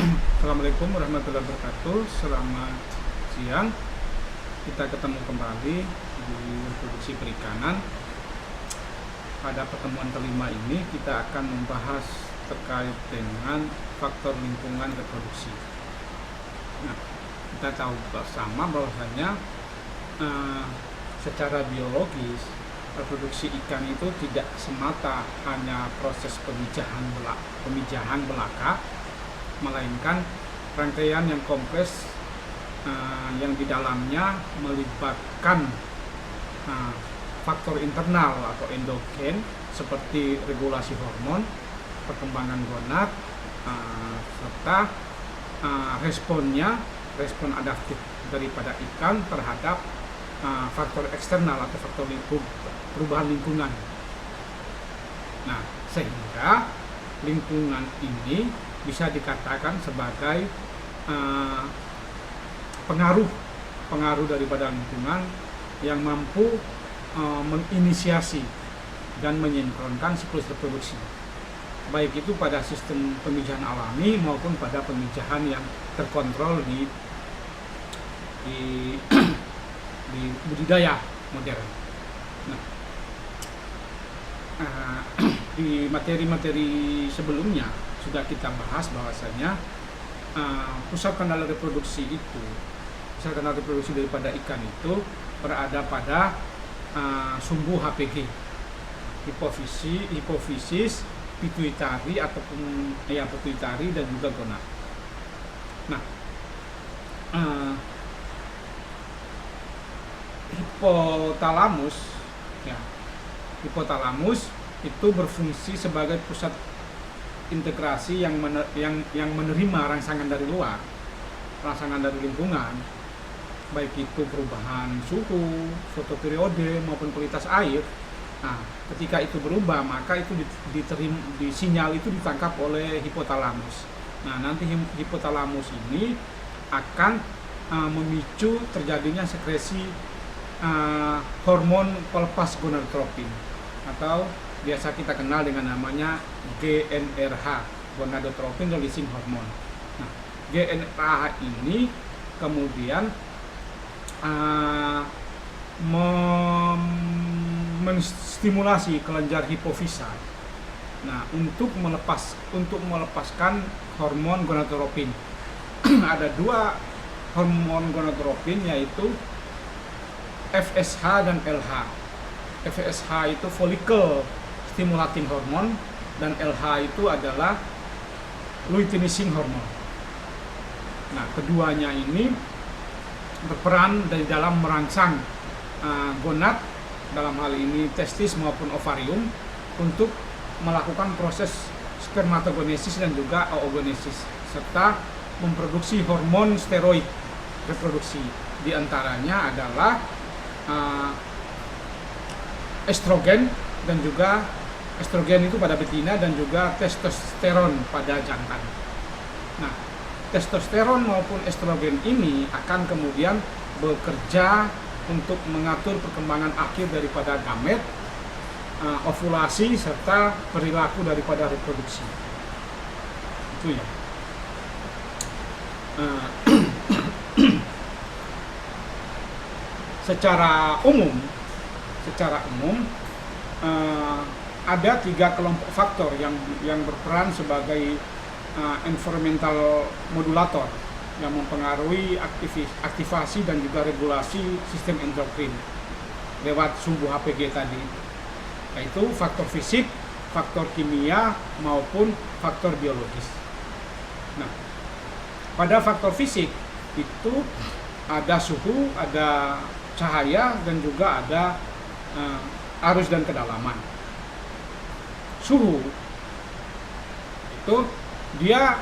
Assalamualaikum warahmatullahi wabarakatuh. Selamat siang. Kita ketemu kembali di reproduksi perikanan. Pada pertemuan kelima ini kita akan membahas terkait dengan faktor lingkungan reproduksi. Nah, kita tahu bersama bahwasanya secara biologis reproduksi ikan itu tidak semata hanya proses pemijahan belaka, melainkan rangkaian yang kompleks yang di dalamnya melibatkan faktor internal atau endogen seperti regulasi hormon, perkembangan gonad, serta respon adaptif daripada ikan terhadap faktor eksternal atau faktor perubahan lingkungan. Nah, sehingga lingkungan ini bisa dikatakan sebagai pengaruh daripada lingkungan yang mampu menginisiasi dan menyinkronkan siklus reproduksi, baik itu pada sistem pemijahan alami maupun pada pemijahan yang terkontrol di budidaya modern. Nah, di materi-materi sebelumnya sudah kita bahas bahwasanya pusat kanal reproduksi daripada ikan itu berada pada sumbu HPG, hipofisis, pituitari ataupun pituitari dan juga gonad. Nah, hipotalamus itu berfungsi sebagai pusat integrasi yang menerima rangsangan dari luar, rangsangan dari lingkungan, baik itu perubahan suhu, fotoperiode maupun kualitas air. Nah, ketika itu berubah, maka itu sinyal itu ditangkap oleh hipotalamus. Nah, nanti hipotalamus ini akan memicu terjadinya sekresi hormon pelepas gonadotropin atau biasa kita kenal dengan namanya GnRH, gonadotropin releasing hormone. Nah, GnRH ini kemudian menstimulasi kelenjar hipofisa. Nah, untuk melepaskan hormon gonadotropin. Ada dua hormon gonadotropin, yaitu FSH dan LH. FSH itu follicle stimulating hormone dan LH itu adalah luteinizing hormone. Nah, keduanya ini berperan dari dalam merangsang gonad, dalam hal ini testis maupun ovarium, untuk melakukan proses spermatogenesis dan juga oogenesis, serta memproduksi hormon steroid reproduksi. Di antaranya adalah estrogen dan juga estrogen itu pada betina dan juga testosteron pada jantan. Nah, testosteron maupun estrogen ini akan kemudian bekerja untuk mengatur perkembangan akhir daripada gamet, ovulasi serta perilaku daripada reproduksi. Itu ya. Secara umum ada 3 kelompok faktor yang berperan sebagai environmental modulator yang mempengaruhi aktivasi dan juga regulasi sistem endokrin lewat sumbu HPG tadi, yaitu faktor fisik, faktor kimia maupun faktor biologis. Nah, pada faktor fisik itu ada suhu, ada cahaya, dan juga ada arus dan kedalaman. Suhu itu dia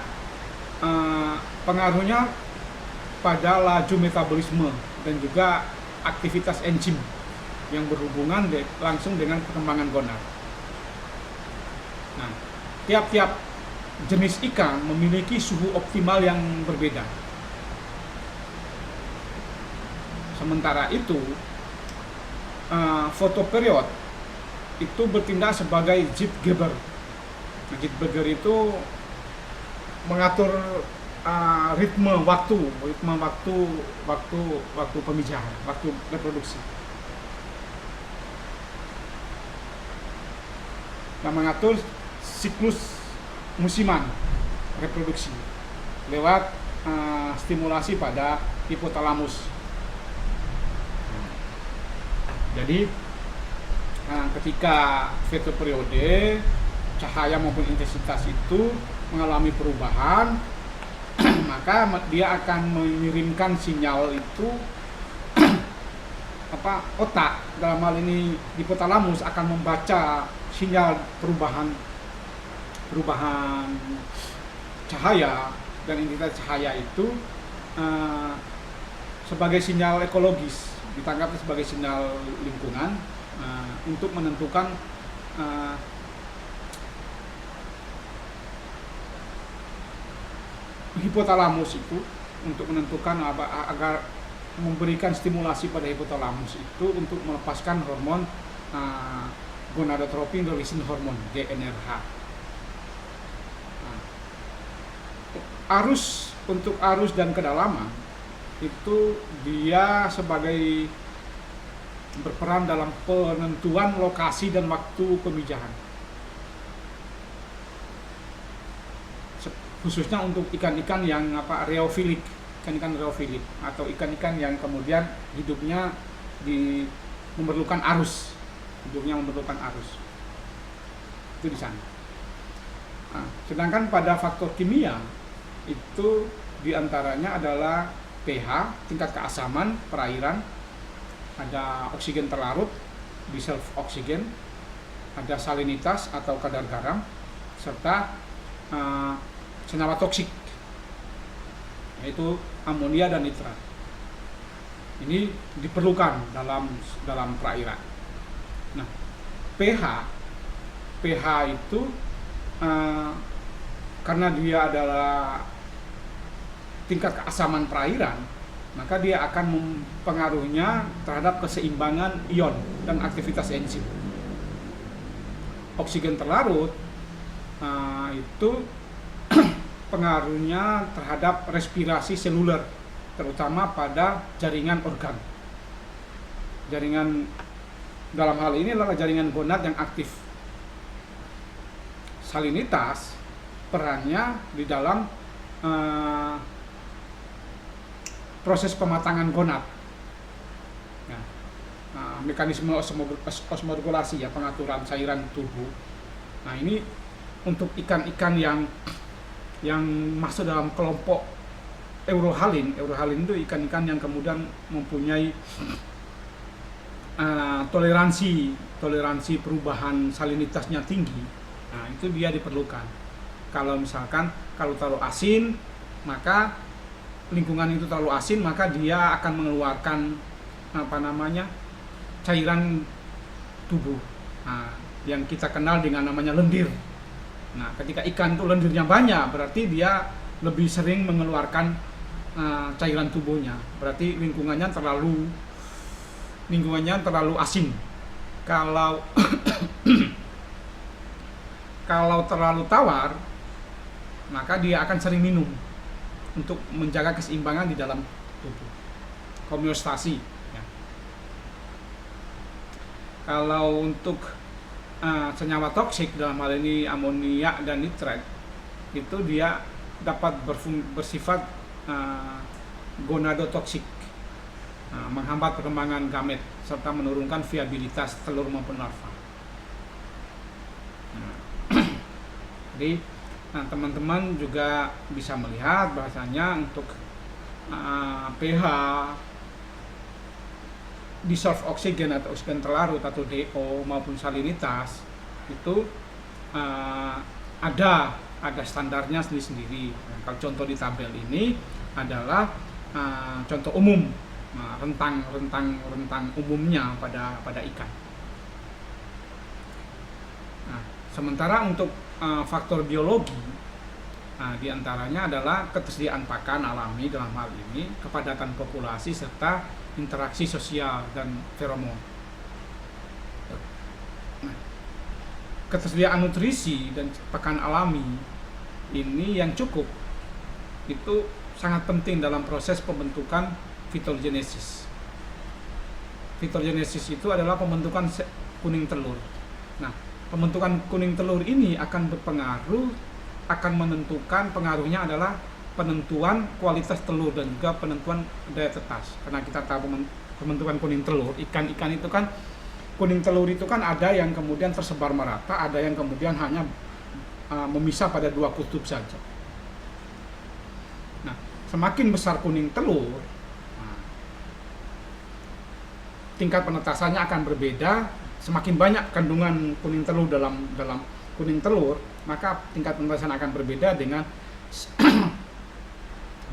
pengaruhnya pada laju metabolisme dan juga aktivitas enzim yang berhubungan langsung dengan perkembangan gonad. Nah, tiap-tiap jenis ikan memiliki suhu optimal yang berbeda. Sementara itu, fotoperiod itu bertindak sebagai Zeitgeber. Nah, Zeitgeber itu mengatur ritme waktu pemijahan, waktu reproduksi. Yang mengatur siklus musiman reproduksi lewat stimulasi pada hipotalamus. Jadi ketika fotoperiode cahaya maupun intensitas itu mengalami perubahan, maka dia akan mengirimkan sinyal itu otak dalam hal ini hipotalamus akan membaca sinyal perubahan cahaya dan intensitas cahaya itu sebagai sinyal ekologis, ditangkap sebagai sinyal lingkungan untuk menentukan hipotalamus itu, untuk menentukan agar memberikan stimulasi pada hipotalamus itu untuk melepaskan hormon gonadotropin releasing hormone GnRH. Untuk arus dan kedalaman itu dia sebagai berperan dalam penentuan lokasi dan waktu pemijahan, khususnya untuk ikan-ikan yang reofilik, ikan-ikan reofilik atau ikan-ikan yang kemudian hidupnya memerlukan arus, itu di sana. Sedangkan pada faktor kimia itu diantaranya adalah pH, tingkat keasaman perairan, ada oksigen terlarut, dissolved oksigen, ada salinitas atau kadar garam, serta senyawa toksik, yaitu amonia dan nitrat. Ini diperlukan dalam perairan. Nah, pH itu karena dia adalah tingkat keasaman perairan, maka dia akan mempengaruhinya terhadap keseimbangan ion dan aktivitas enzim. Oksigen terlarut itu pengaruhnya terhadap respirasi seluler, terutama pada jaringan organ. Jaringan dalam hal ini adalah jaringan gonad yang aktif. Salinitas perannya di dalam proses pematangan gonad, mekanisme osmoregulasi, pengaturan cairan tubuh. Nah, ini untuk ikan-ikan yang masuk dalam kelompok eurohalin. Eurohalin itu ikan-ikan yang kemudian mempunyai toleransi perubahan salinitasnya tinggi. Nah, itu dia diperlukan. Kalau misalkan terlalu asin, maka lingkungan itu terlalu asin, maka dia akan mengeluarkan cairan tubuh, yang kita kenal dengan namanya lendir. Nah, ketika ikan itu lendirnya banyak, berarti dia lebih sering mengeluarkan cairan tubuhnya, berarti lingkungannya terlalu asin. Kalau terlalu tawar, maka dia akan sering minum untuk menjaga keseimbangan di dalam tubuh, homeostasi. Kalau untuk senyawa toksik, dalam hal ini amonia dan nitrat, itu dia dapat bersifat gonadotoksik, menghambat perkembangan gamet serta menurunkan viabilitas telur maupun larva. Jadi teman-teman juga bisa melihat bahasanya untuk pH, dissolved oksigen atau oksigen terlarut atau DO maupun salinitas itu ada standarnya sendiri-sendiri. Kalau contoh di tabel ini adalah contoh umum, rentang umumnya pada ikan. Nah, sementara untuk faktor biologi, diantaranya adalah ketersediaan pakan alami dalam hal ini, kepadatan populasi, serta interaksi sosial dan feromon. Nah, ketersediaan nutrisi dan pakan alami ini yang cukup itu sangat penting dalam proses pembentukan fitogenesis. Fitogenesis itu adalah pembentukan kuning telur. Nah, pembentukan kuning telur ini akan berpengaruh, akan menentukan, pengaruhnya adalah penentuan kualitas telur dan juga penentuan daya tetas. Karena kita tahu pembentukan kuning telur, ikan-ikan itu kan, kuning telur itu kan ada yang kemudian tersebar merata, ada yang kemudian hanya memisah pada dua kutub saja. Nah, semakin besar kuning telur, tingkat penetasannya akan berbeda. Semakin banyak kandungan kuning telur dalam kuning telur, maka tingkat penetasan akan berbeda dengan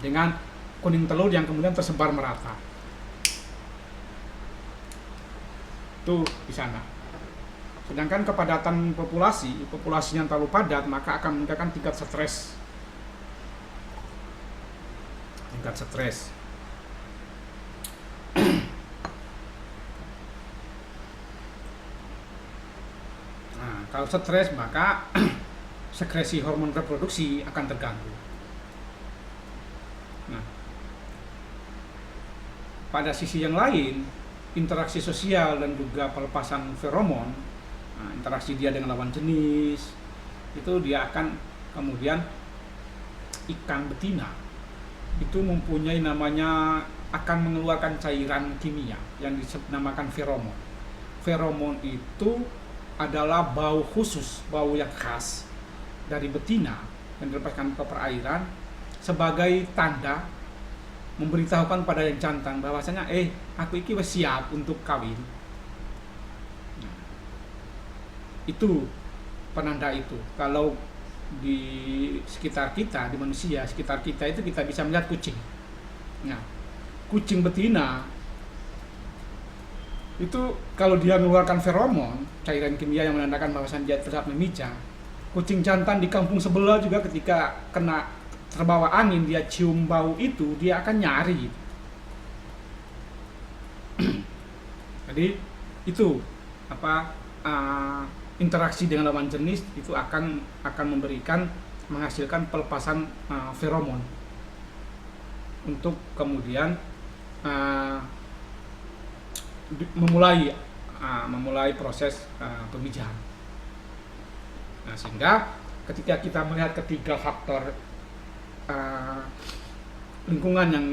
dengan kuning telur yang kemudian tersebar merata. Itu di sana. Sedangkan kepadatan populasi yang terlalu padat, maka akan meningkatkan tingkat stres. Nah, kalau stres maka sekresi hormon reproduksi akan terganggu. Nah, pada sisi yang lain, interaksi sosial dan juga pelepasan feromon, interaksi dia dengan lawan jenis, itu dia akan kemudian ikan betina itu mempunyai namanya, akan mengeluarkan cairan kimia yang dinamakan feromon. Feromon itu adalah bau khusus, bau yang khas dari betina yang dilepaskan ke perairan sebagai tanda memberitahukan pada yang jantan bahwasanya aku iki wis siap untuk kawin. Nah, itu penanda itu. Kalau di sekitar kita, di manusia sekitar kita itu kita bisa melihat kucing. Nah, kucing betina itu kalau dia mengeluarkan feromon, cairan kimia yang menandakan bahwasan dia tetap memijah, kucing jantan di kampung sebelah juga ketika kena terbawa angin, dia cium bau itu, dia akan nyari. Jadi itu interaksi dengan lawan jenis itu akan menghasilkan pelepasan feromon untuk kemudian memulai proses pemijahan. Nah, sehingga ketika kita melihat ketiga faktor lingkungan yang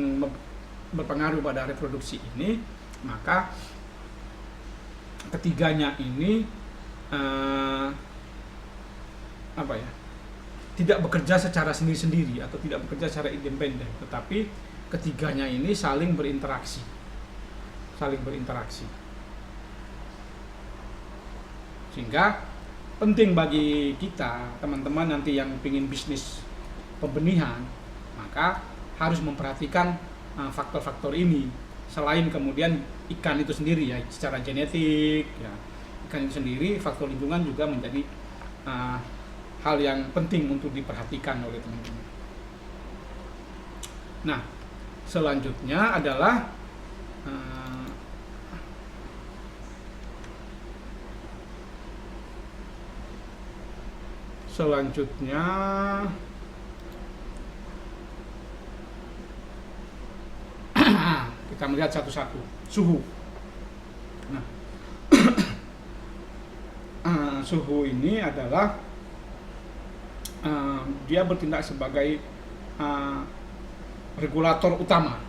berpengaruh pada reproduksi ini, maka ketiganya ini tidak bekerja secara sendiri-sendiri atau tidak bekerja secara independen, tetapi ketiganya ini saling berinteraksi. Sehingga penting bagi kita, teman-teman nanti yang ingin bisnis pembenihan, maka harus memperhatikan faktor-faktor ini. Selain kemudian ikan itu sendiri ya, secara genetik ya, ikan itu sendiri, faktor lingkungan juga menjadi hal yang penting untuk diperhatikan oleh teman-teman. Nah, selanjutnya adalah kita melihat satu-satu. Suhu. Nah, suhu ini adalah dia bertindak sebagai regulator utama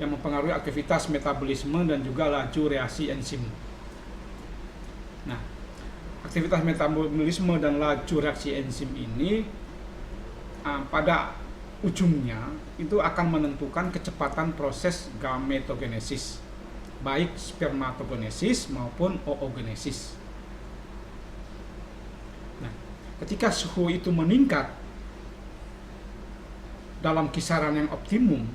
yang mempengaruhi aktivitas metabolisme dan juga laju reaksi enzim. Nah, aktivitas metabolisme dan laju reaksi enzim ini pada ujungnya itu akan menentukan kecepatan proses gametogenesis, baik spermatogenesis maupun oogenesis. Nah, ketika suhu itu meningkat dalam kisaran yang optimum,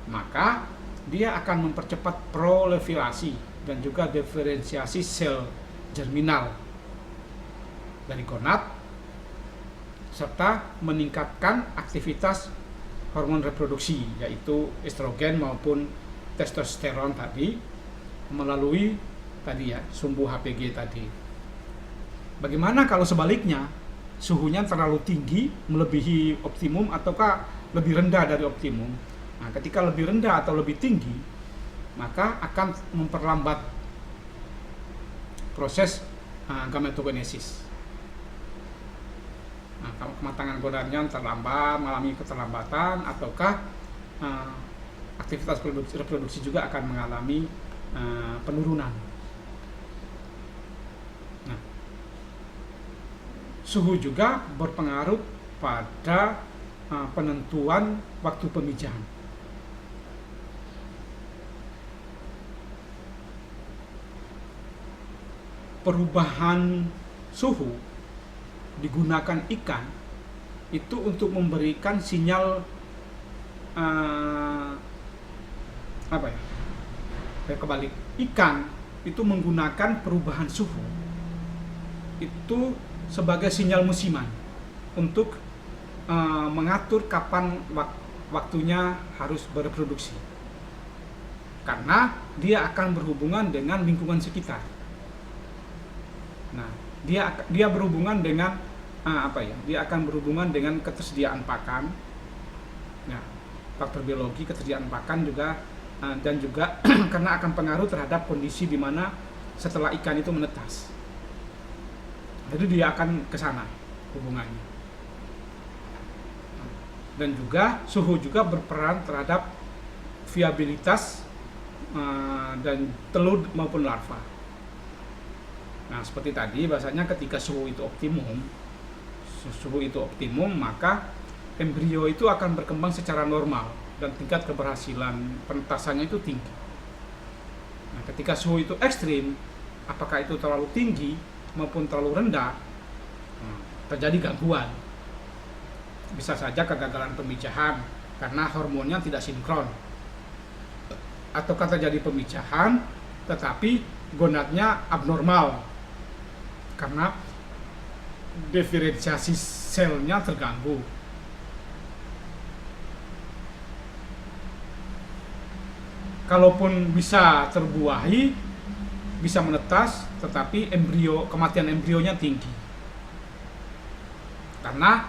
maka dia akan mempercepat proliferasi dan juga diferensiasi sel germinal dari gonad, serta meningkatkan aktivitas hormon reproduksi, yaitu estrogen maupun testosteron tadi, melalui tadi ya, sumbu HPG tadi. Bagaimana kalau sebaliknya? suhunya terlalu tinggi melebihi optimum ataukah lebih rendah dari optimum. Nah, ketika lebih rendah atau lebih tinggi, maka akan memperlambat proses gametogenesis. Nah, kalau kematangan gonadnya terlambat, mengalami keterlambatan, ataukah aktivitas reproduksi juga akan mengalami penurunan. Nah, suhu juga berpengaruh pada penentuan waktu pemijahan. Perubahan suhu digunakan ikan itu untuk memberikan sinyal kebalik. Ikan itu menggunakan perubahan suhu itu sebagai sinyal musiman untuk mengatur kapan waktunya harus bereproduksi, karena dia akan berhubungan dengan lingkungan sekitar. Nah, dia berhubungan dengan dia akan berhubungan dengan ketersediaan pakan. Nah, faktor biologi ketersediaan pakan juga dan juga karena akan pengaruh terhadap kondisi di mana setelah ikan itu menetas. Jadi dia akan ke sana hubungannya. Dan juga suhu juga berperan terhadap viabilitas dan telur maupun larva. Nah, seperti tadi bahasanya ketika suhu itu optimum, maka embrio itu akan berkembang secara normal dan tingkat keberhasilan penetasannya itu tinggi. Nah, ketika suhu itu ekstrim, apakah itu terlalu tinggi maupun terlalu rendah, terjadi gangguan. Bisa saja kegagalan pemijahan karena hormonnya tidak sinkron, ataukah terjadi pemijahan tetapi gonadnya abnormal karena diferensiasi selnya terganggu. Kalaupun bisa terbuahi, bisa menetas, tetapi kematian embrionya tinggi karena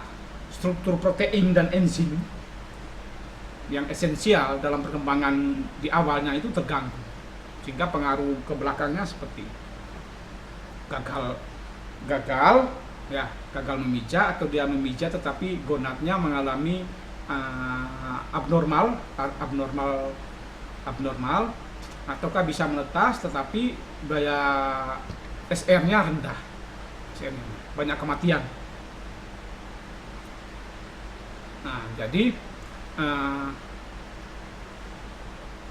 struktur protein dan enzim yang esensial dalam perkembangan di awalnya itu terganggu, sehingga pengaruh ke belakangnya seperti gagal memijah, atau dia memijah tetapi gonadnya mengalami abnormal, ataukah bisa menetas tetapi daya SR-nya rendah, banyak kematian. Nah, jadi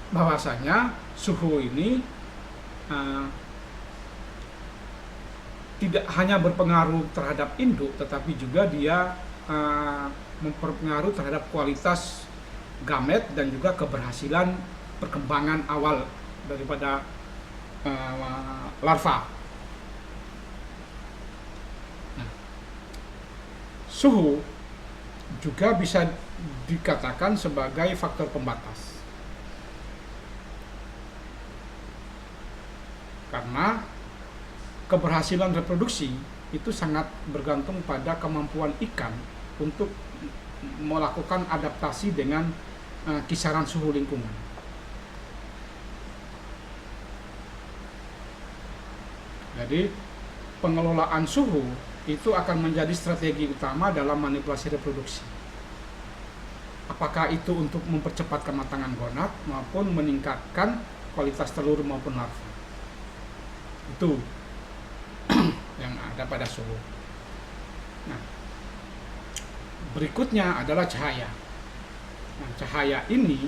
bahwasanya suhu ini tidak hanya berpengaruh terhadap induk, tetapi juga dia mempengaruhi terhadap kualitas gamet dan juga keberhasilan perkembangan awal daripada larva. Nah, suhu juga bisa dikatakan sebagai faktor pembatas, karena keberhasilan reproduksi itu sangat bergantung pada kemampuan ikan untuk melakukan adaptasi dengan kisaran suhu lingkungan. Jadi pengelolaan suhu itu akan menjadi strategi utama dalam manipulasi reproduksi. Apakah itu untuk mempercepat kematangan gonad maupun meningkatkan kualitas telur maupun larva. Itu yang ada pada suhu. Nah, berikutnya adalah cahaya. Nah, cahaya ini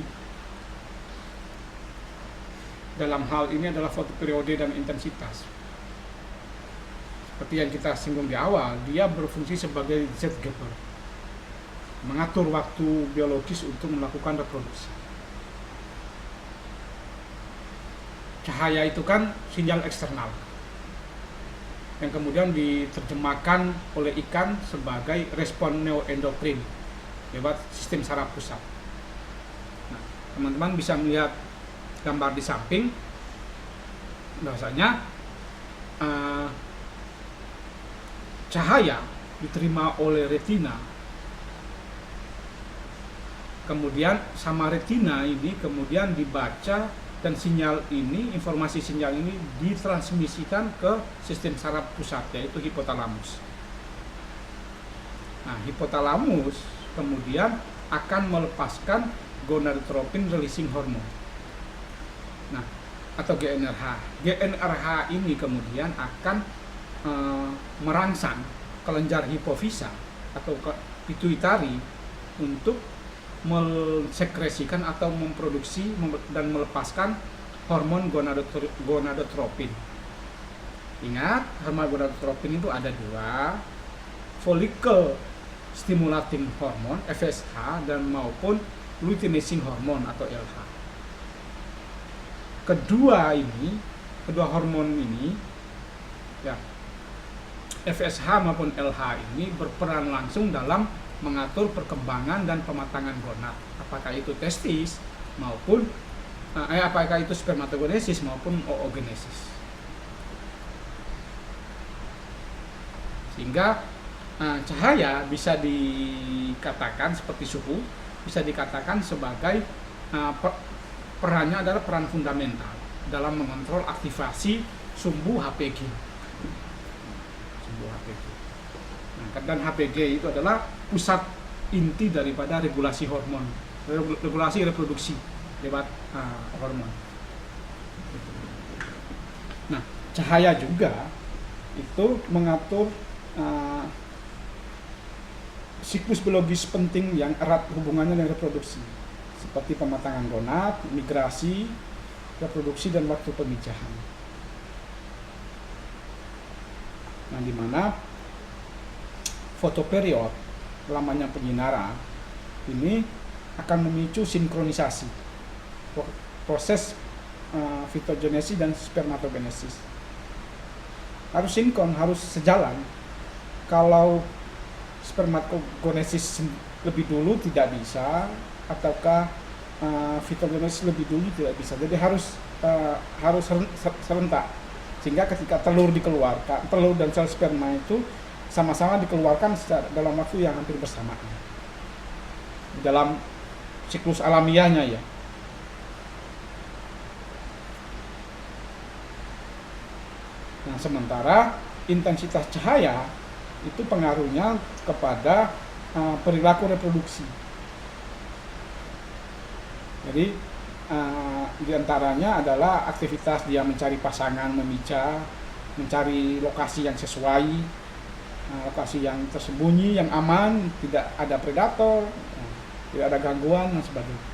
dalam hal ini adalah fotoperiode dan intensitas. Seperti yang kita singgung di awal, dia berfungsi sebagai Z-gapper, mengatur waktu biologis untuk melakukan reproduksi. Cahaya itu kan sinyal eksternal yang kemudian diterjemahkan oleh ikan sebagai respon neuroendokrin lewat sistem saraf pusat. Nah, teman-teman bisa melihat gambar di samping, bahwasanya cahaya diterima oleh retina, kemudian sama retina ini kemudian dibaca, dan sinyal ini, informasi sinyal ini ditransmisikan ke sistem saraf pusat, yaitu hipotalamus. Nah, hipotalamus kemudian akan melepaskan gonadotropin releasing hormone, nah, atau GnRH. GnRH ini kemudian akan merangsang kelenjar hipofisa atau pituitari untuk mensekresikan atau memproduksi dan melepaskan hormon gonadotropin. Ingat, hormon gonadotropin itu ada dua, follicle stimulating hormone FSH dan maupun luteinizing hormone atau LH. Kedua hormon ini ya, FSH maupun LH ini berperan langsung dalam mengatur perkembangan dan pematangan gonad, apakah itu testis maupun apakah itu spermatogenesis maupun oogenesis. Sehingga cahaya bisa dikatakan seperti suhu, bisa dikatakan sebagai perannya adalah peran fundamental dalam mengontrol aktivasi sumbu HPG. Dan HPG itu adalah pusat inti daripada regulasi hormon, regulasi reproduksi lewat hormon. Nah, cahaya juga itu mengatur siklus biologis penting yang erat hubungannya dengan reproduksi, seperti pematangan gonad, migrasi, reproduksi, dan waktu pemijahan. Nah, di mana fotoperiod, lamanya penyinaran, ini akan memicu sinkronisasi proses fitogenesis dan spermatogenesis. Harus sinkron, harus sejalan. Kalau spermatogenesis lebih dulu tidak bisa, ataukah fitogenesis lebih dulu tidak bisa. Jadi harus serentak, sehingga ketika telur dikeluarkan, telur dan sel sperma itu sama-sama dikeluarkan dalam waktu yang hampir bersamaan dalam siklus alamiahnya ya. Nah, sementara intensitas cahaya itu pengaruhnya kepada perilaku reproduksi. Jadi diantaranya adalah aktivitas dia mencari pasangan, memijah, mencari lokasi yang sesuai, lokasi yang tersembunyi, yang aman, tidak ada predator, tidak ada gangguan dan sebagainya.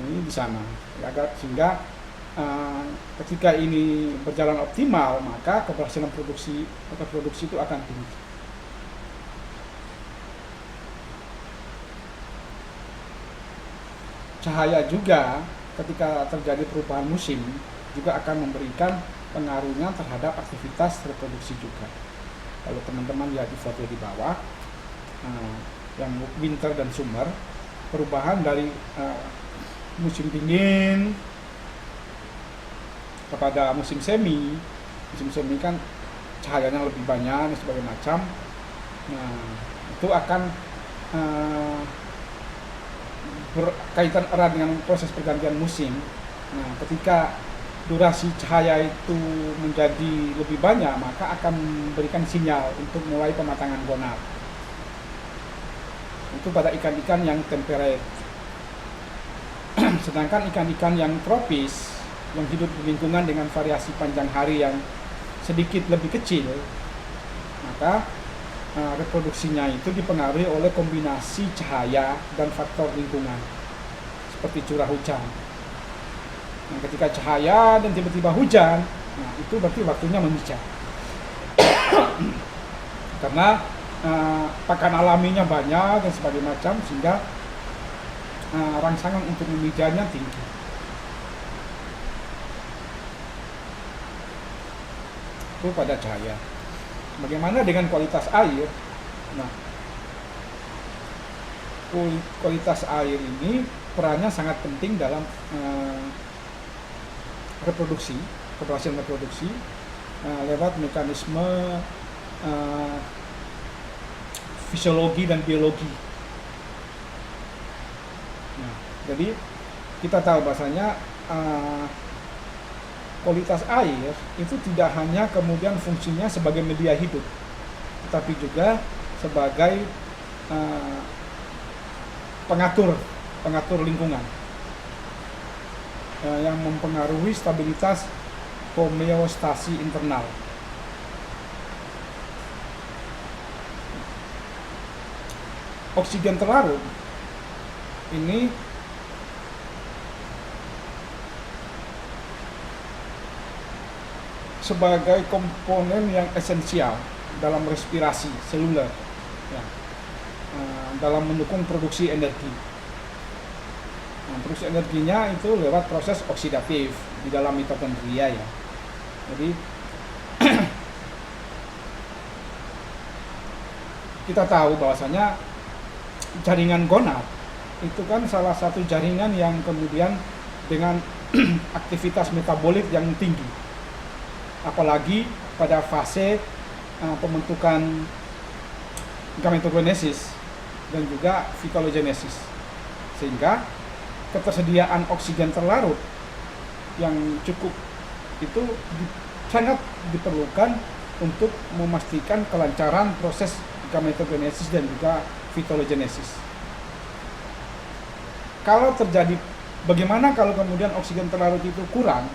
Ini di sana, sehingga ketika ini berjalan optimal, maka keberhasilan reproduksi itu akan tinggi. Cahaya juga ketika terjadi perubahan musim juga akan memberikan pengaruhnya terhadap aktivitas reproduksi juga. Kalau teman-teman lihat di foto di bawah, yang winter dan summer, perubahan dari musim dingin kepada musim semi kan cahayanya lebih banyak dan sebagainya macam. Nah, itu akan berkaitan erat dengan proses pergantian musim. Nah, ketika durasi cahaya itu menjadi lebih banyak, maka akan memberikan sinyal untuk mulai pematangan gonad. Itu pada ikan-ikan yang temperate. Sedangkan ikan-ikan yang tropis, yang hidup di lingkungan dengan variasi panjang hari yang sedikit lebih kecil, maka reproduksinya itu dipengaruhi oleh kombinasi cahaya dan faktor lingkungan, seperti curah hujan. Nah, ketika cahaya dan tiba-tiba hujan, nah itu berarti waktunya memijah. Karena pakan alaminya banyak dan sebagainya macam, sehingga rangsangan untuk memijahnya tinggi. Itu pada cahaya. Bagaimana dengan kualitas air? Nah, kualitas air ini perannya sangat penting dalam reproduksi, keberhasilan reproduksi. lewat mekanisme fisiologi dan biologi. Nah, jadi kita tahu bahasanya kualitas air itu tidak hanya kemudian fungsinya sebagai media hidup, tetapi juga sebagai pengatur lingkungan yang mempengaruhi stabilitas homeostasi internal. Oksigen terlarut ini sebagai komponen yang esensial dalam respirasi seluler, ya, dalam mendukung produksi energi. Nah, produksi energinya itu lewat proses oksidatif di dalam mitokondria, ya. Jadi kita tahu bahwasanya jaringan gonad itu kan salah satu jaringan yang kemudian dengan aktivitas metabolit yang tinggi, apalagi pada fase pembentukan gametogenesis dan juga vitalogenesis, sehingga ketersediaan oksigen terlarut yang cukup itu sangat diperlukan untuk memastikan kelancaran proses gametogenesis dan juga vitalogenesis. Kalau terjadi, bagaimana kalau kemudian oksigen terlarut itu kurang?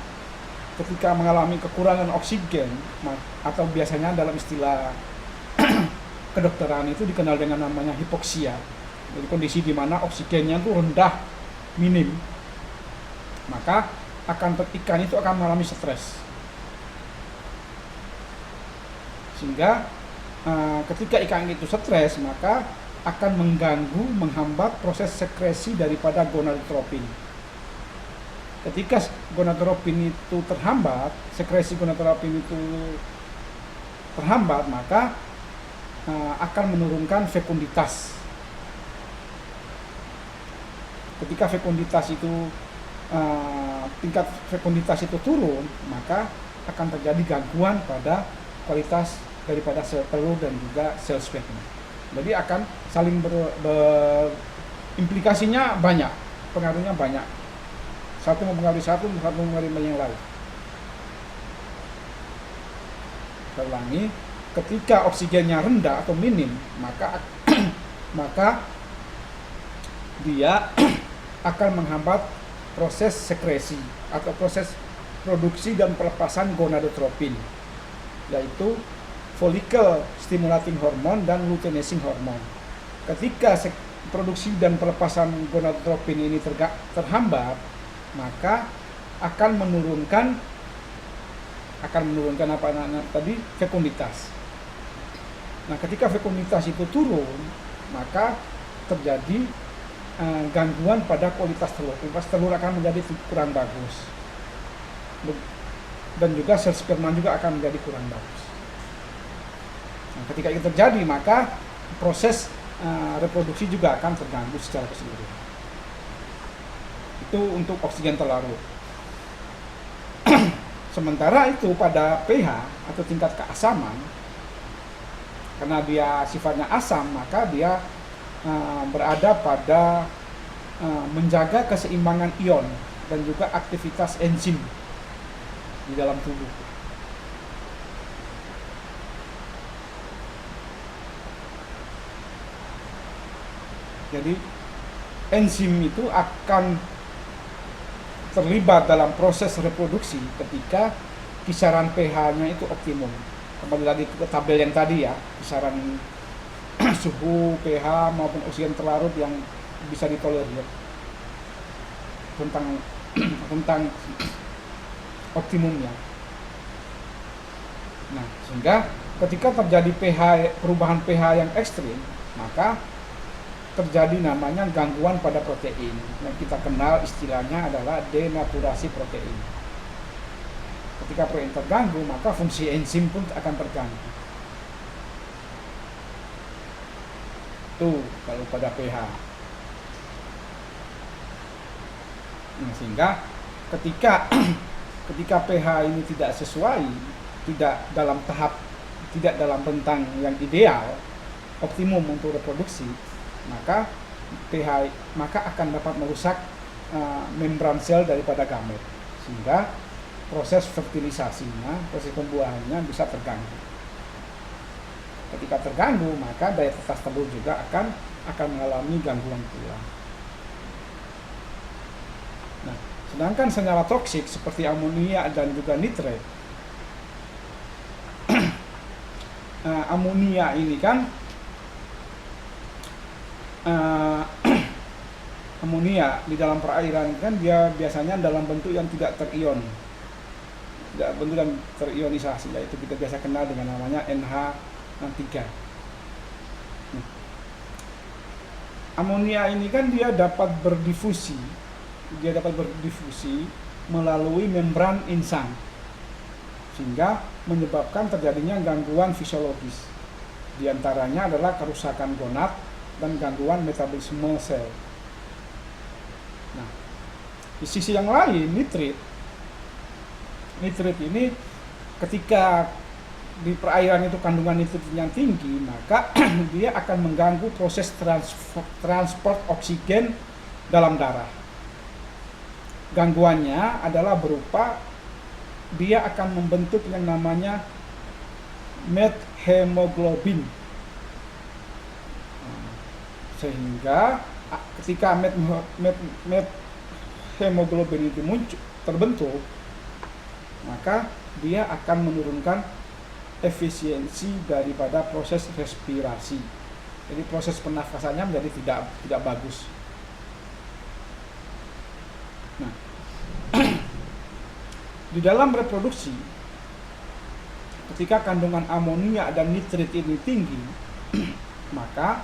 Ketika mengalami kekurangan oksigen, atau biasanya dalam istilah kedokteran itu dikenal dengan namanya hipoksia. Jadi kondisi di mana oksigennya itu rendah, minim, maka ikan itu akan mengalami stres. Sehingga ketika ikan itu stres, maka akan mengganggu, menghambat proses sekresi daripada gonadotropin. Ketika gonadotropin itu terhambat, sekresi gonadotropin itu terhambat, maka akan menurunkan fekunditas. Ketika fekunditas itu tingkat fekunditas itu turun, maka akan terjadi gangguan pada kualitas daripada sel telur dan juga sel sperma. Jadi akan saling implikasinya banyak, pengaruhnya banyak. Satu mempengaruhi satu mempengaruhi yang lain. Saya ulangi, ketika oksigennya rendah atau minim, maka dia akan menghambat proses sekresi atau proses produksi dan pelepasan gonadotropin, yaitu follicle stimulating hormone dan luteinizing hormone. Ketika produksi dan pelepasan gonadotropin ini terhambat, maka akan menurunkan fekunditas. Nah, ketika fekunditas itu turun, maka terjadi gangguan pada kualitas telur. Kualitas telur akan menjadi kurang bagus, dan juga sel sperma juga akan menjadi kurang bagus. Nah, ketika itu terjadi, maka proses reproduksi juga akan terganggu secara keseluruhan. Itu untuk oksigen terlarut. Sementara itu pada pH atau tingkat keasaman, karena dia sifatnya asam, maka dia berada pada menjaga keseimbangan ion dan juga aktivitas enzim di dalam tubuh. Jadi enzim itu akan terlibat dalam proses reproduksi ketika kisaran pH-nya itu optimum. Kembali lagi ke tabel yang tadi, ya, kisaran suhu, pH maupun oksigen terlarut yang bisa ditolerir tentang optimumnya. Nah, sehingga ketika terjadi perubahan pH yang ekstrim, maka terjadi namanya gangguan pada protein yang kita kenal istilahnya adalah denaturasi protein. Ketika protein terganggu, maka fungsi enzim pun akan terganggu. Tuh kalau pada pH. Nah, sehingga ketika pH ini tidak sesuai, tidak dalam rentang yang ideal, optimum untuk reproduksi, maka akan dapat merusak membran sel daripada gamet, sehingga proses fertilisasinya, proses pembuahannya bisa terganggu. Ketika terganggu, maka daya tetas telur juga akan mengalami gangguan pula. Nah, sedangkan senyawa toksik seperti amonia dan juga nitrat, amonia ini kan amonia di dalam perairan kan dia biasanya dalam bentuk yang tidak bentuk yang terionisasi, yaitu kita biasa kenal dengan namanya NH3. Amonia ini kan dia dapat berdifusi melalui membran insang, sehingga menyebabkan terjadinya gangguan fisiologis. Di antaranya adalah kerusakan gonad dan gangguan metabolisme sel. Nah, di sisi yang lain, nitrit ini ketika di perairan itu kandungan nitrit yang tinggi, maka dia akan mengganggu proses transport oksigen dalam darah. Gangguannya adalah berupa dia akan membentuk yang namanya methemoglobin, sehingga ketika methemoglobin itu terbentuk, maka dia akan menurunkan efisiensi daripada proses respirasi. Jadi proses pernafasannya menjadi tidak bagus. Nah, di dalam reproduksi, ketika kandungan amonia dan nitrit ini tinggi, maka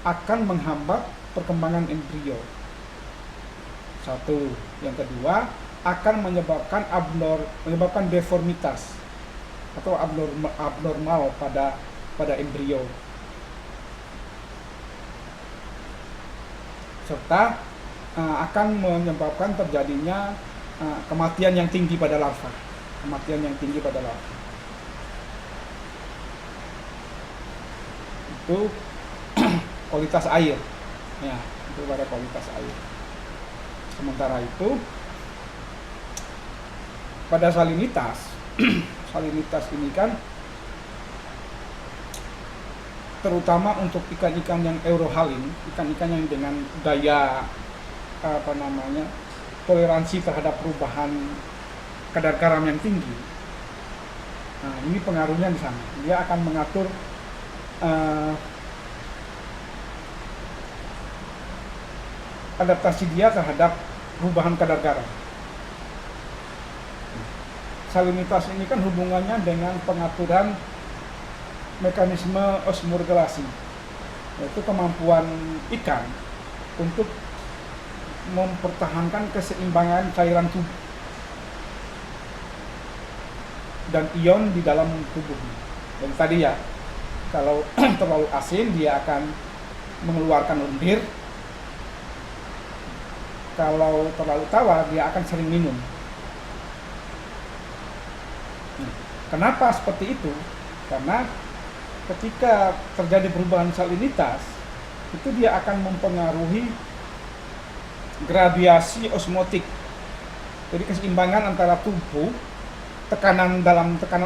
akan menghambat perkembangan embrio. Satu, yang kedua akan menyebabkan deformitas atau abnormal pada embrio, serta akan menyebabkan terjadinya kematian yang tinggi pada larva. Itu kualitas air, ya, itu pada kualitas air. Sementara itu pada salinitas ini kan terutama untuk ikan-ikan yang eurohalin, ikan-ikan yang dengan daya toleransi terhadap perubahan kadar garam yang tinggi. Nah, ini pengaruhnya di sana. Dia akan mengatur adaptasi dia terhadap perubahan kadar garam. Salinitas ini kan hubungannya dengan pengaturan mekanisme osmoregulasi, yaitu kemampuan ikan untuk mempertahankan keseimbangan cairan tubuh dan ion di dalam tubuhnya. Dan tadi ya, kalau terlalu asin dia akan mengeluarkan lendir, kalau terlalu tawar dia akan sering minum. Kenapa seperti itu? Karena ketika terjadi perubahan salinitas, itu dia akan mempengaruhi gradiasi osmotik. Jadi keseimbangan antara tubuh, tekanan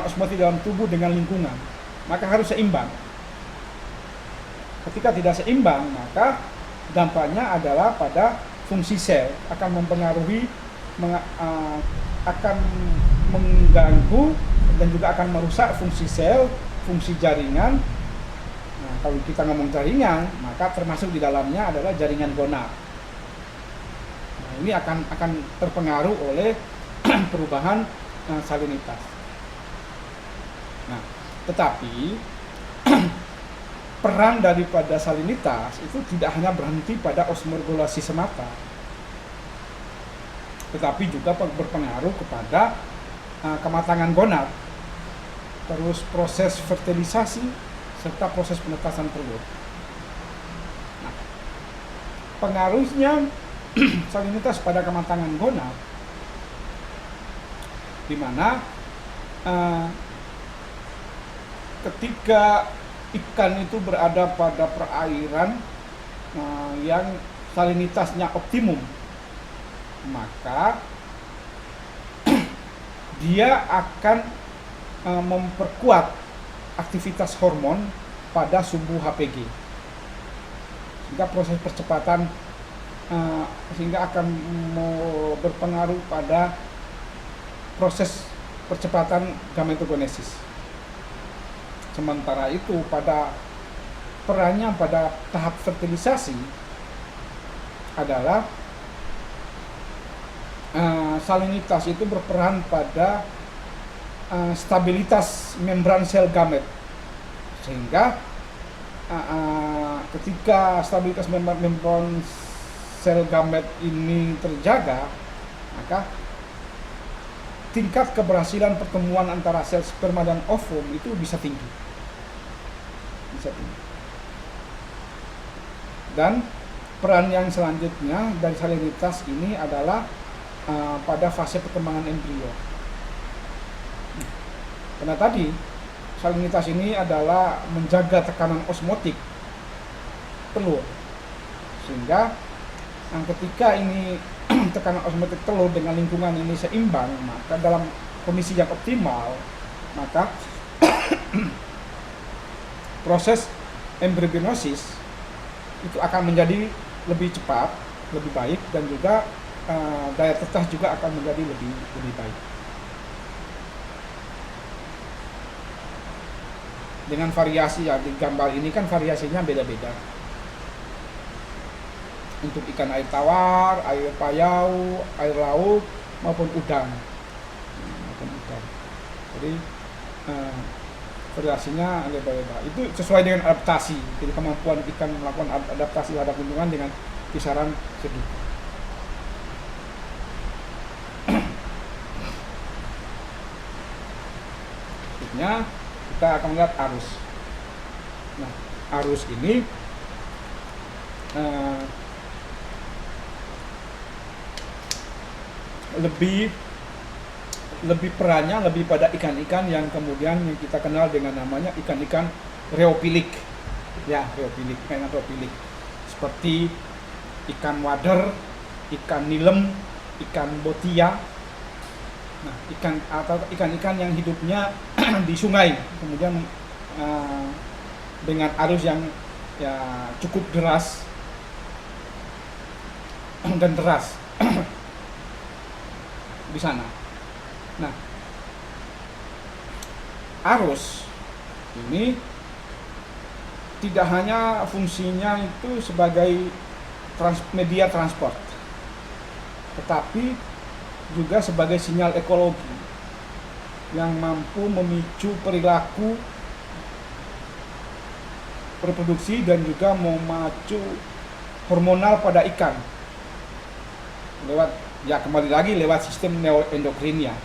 osmotik dalam tubuh dengan lingkungan, maka harus seimbang. Ketika tidak seimbang, maka dampaknya adalah pada fungsi sel, akan mempengaruhi, akan mengganggu dan juga akan merusak fungsi sel, fungsi jaringan. Nah, kalau kita ngomong jaringan, maka termasuk di dalamnya adalah jaringan gonad. Nah, ini akan terpengaruh oleh perubahan salinitas. Nah, tetapi peran daripada salinitas itu tidak hanya berhenti pada osmoregulasi semata, tetapi juga berpengaruh kepada kematangan gonad, terus proses fertilisasi, serta proses penetasan telur. Nah, pengaruhnya salinitas pada kematangan gonad, di mana ketika ikan itu berada pada perairan yang salinitasnya optimum, maka dia akan memperkuat aktivitas hormon pada sumbu HPG, sehingga proses percepatan sehingga akan berpengaruh pada proses percepatan gametogenesis. Sementara itu perannya pada tahap fertilisasi adalah salinitas itu berperan pada stabilitas membran sel gamet, sehingga ketika stabilitas membran sel gamet ini terjaga, maka tingkat keberhasilan pertemuan antara sel sperma dan ovum itu bisa tinggi. Dan peran yang selanjutnya dari salinitas ini adalah pada fase perkembangan embrio. Karena tadi salinitas ini adalah menjaga tekanan osmotik telur, sehingga ketika ini tekanan osmotik telur dengan lingkungan ini seimbang, maka dalam kondisi yang optimal, maka proses embriogenosis itu akan menjadi lebih cepat, lebih baik, dan juga daya tetah juga akan menjadi lebih baik. Dengan variasi ya, di gambar ini kan variasinya beda-beda. Untuk ikan air tawar, air payau, air laut maupun udang. Jadi variasinya beda-beda. Itu sesuai dengan adaptasi. Jadi kemampuan ikan melakukan adaptasi terhadap lingkungan dengan kisaran segitu. Berikutnya kita akan melihat arus. Nah, arus ini lebih perannya lebih pada ikan-ikan yang kemudian yang kita kenal dengan namanya ikan-ikan reopilik. Ya, reopilik, ikan reopilik. Seperti ikan wader, ikan nilem, ikan botia. Nah, ikan-ikan yang hidupnya di sungai, kemudian dengan arus yang ya cukup deras dan deras di sana. Nah, arus ini tidak hanya fungsinya itu sebagai media transport, tetapi juga sebagai sinyal ekologi yang mampu memicu perilaku reproduksi dan juga memacu hormonal pada ikan kembali lagi lewat sistem neuroendokrinnya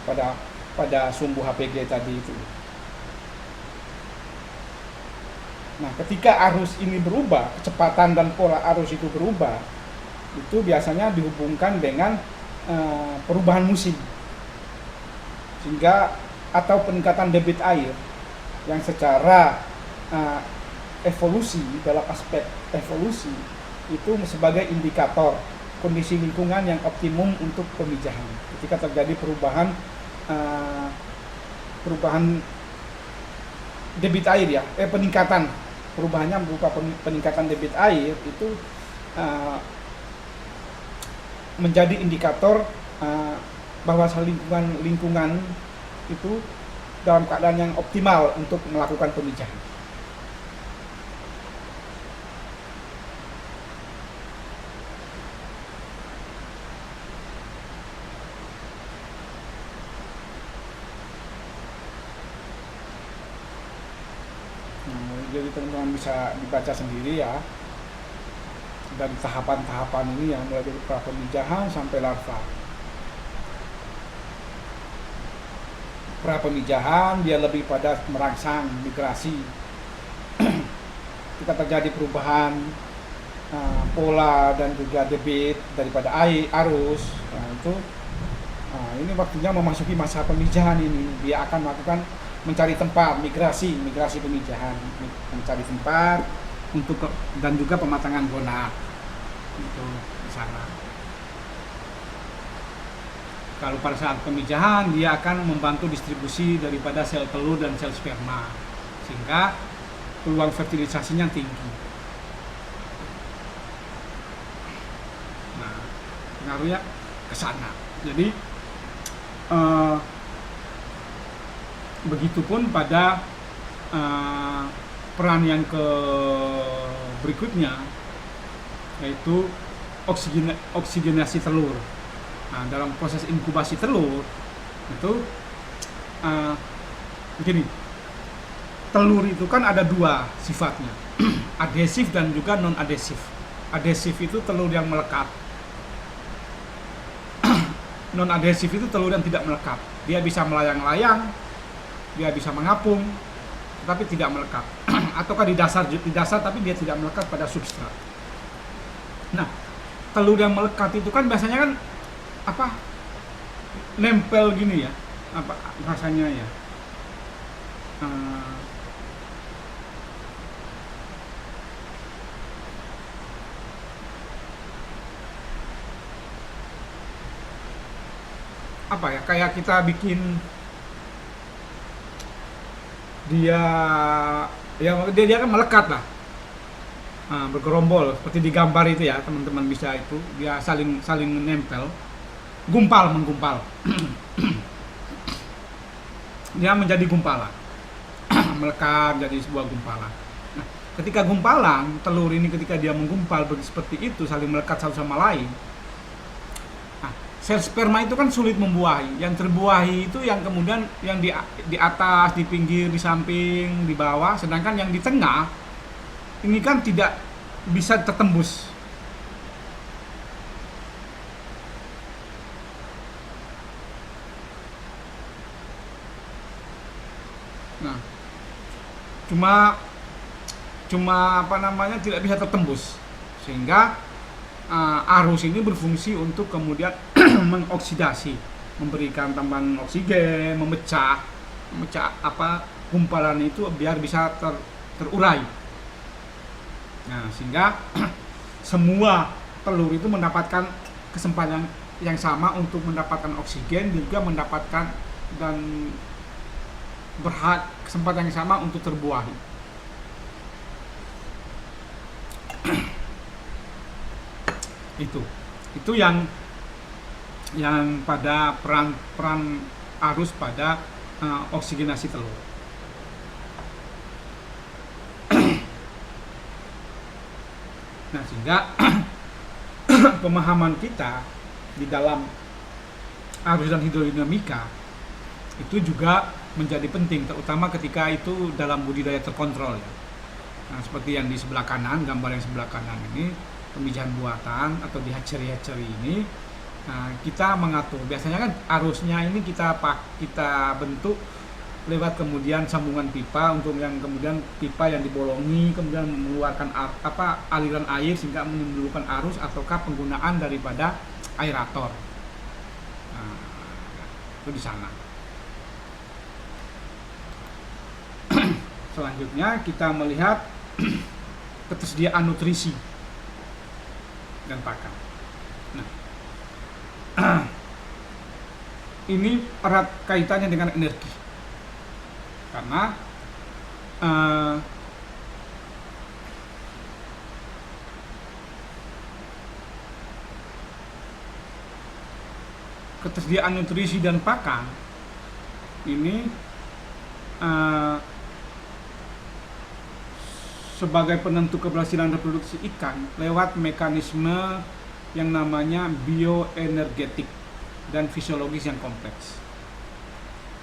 pada sumbu HPG tadi itu. Nah, ketika arus ini berubah, kecepatan dan pola arus itu berubah, itu biasanya dihubungkan dengan perubahan musim, sehingga atau peningkatan debit air yang secara evolusi, dalam aspek evolusi itu sebagai indikator kondisi lingkungan yang optimum untuk pemijahan. Ketika terjadi perubahan debit air ya, perubahannya berupa peningkatan debit air itu menjadi indikator bahwa lingkungan itu dalam keadaan yang optimal untuk melakukan pemijahan. Jadi teman-teman bisa dibaca sendiri ya, dari tahapan-tahapan ini yang mulai dari pra-pemijahan sampai larva. Pra-pemijahan dia lebih pada merangsang migrasi. Ketika terjadi perubahan pola dan juga debit daripada air arus, ini waktunya memasuki masa pemijahan ini. Dia akan melakukan mencari tempat, migrasi pemijahan, mencari tempat untuk dan juga pematangan gonak itu di sana. Kalau pada saat pemijahan dia akan membantu distribusi daripada sel telur dan sel sperma sehingga peluang fertilisasinya tinggi. Nah, pengaruhnya ke sana. Jadi begitupun pada peran yang berikutnya yaitu oksigenasi telur. Nah, dalam proses inkubasi telur itu begini, telur itu kan ada dua sifatnya, adhesif dan juga non adhesif. Adhesif itu telur yang melekat, non adhesif itu telur yang tidak melekat. Dia bisa melayang-layang, dia bisa mengapung, tetapi tidak melekat. Ataukah di dasar tapi dia tidak melekat pada substrat. Nah, telur yang melekat itu kan biasanya kan nempel gini ya, rasanya ya, kayak kita bikin dia kan melekat lah, bergerombol seperti di gambar itu ya, teman-teman bisa itu dia saling menempel, menggumpal dia menjadi gumpalan melekat jadi sebuah gumpalan. Nah, ketika gumpalan telur ini ketika dia menggumpal seperti itu saling melekat satu sama lain, sel sperma itu kan sulit membuahi. Yang terbuahi itu yang kemudian yang di atas, di pinggir, di samping, di bawah, sedangkan yang di tengah ini kan tidak bisa tertembus. Nah, cuma tidak bisa tertembus sehingga arus ini berfungsi untuk kemudian mengoksidasi, memberikan tambahan oksigen, memecah gumpalan itu biar bisa terurai. Nah, sehingga semua telur itu mendapatkan kesempatan yang sama untuk mendapatkan oksigen, juga mendapatkan dan berhak kesempatan yang sama untuk terbuahi. Itu yang pada peran arus pada oksigenasi telur. Nah, sehingga pemahaman kita di dalam arus dan hidrodinamika itu juga menjadi penting, terutama ketika itu dalam budidaya terkontrol ya. Nah, seperti yang di sebelah kanan, gambar yang sebelah kanan ini, pemijahan buatan atau di hatchery ini, kita mengatur. Biasanya kan arusnya ini kita bentuk lewat kemudian sambungan pipa, untuk yang kemudian pipa yang dibolongi kemudian mengeluarkan aliran air sehingga menimbulkan arus, ataukah penggunaan daripada aerator. Nah, itu di sana. Selanjutnya kita melihat ketersediaan nutrisi dan pakan. Nah, ini erat kaitannya dengan energi, karena ketersediaan nutrisi dan pakan ini sebagai penentu keberhasilan reproduksi ikan lewat mekanisme yang namanya bioenergetik dan fisiologis yang kompleks.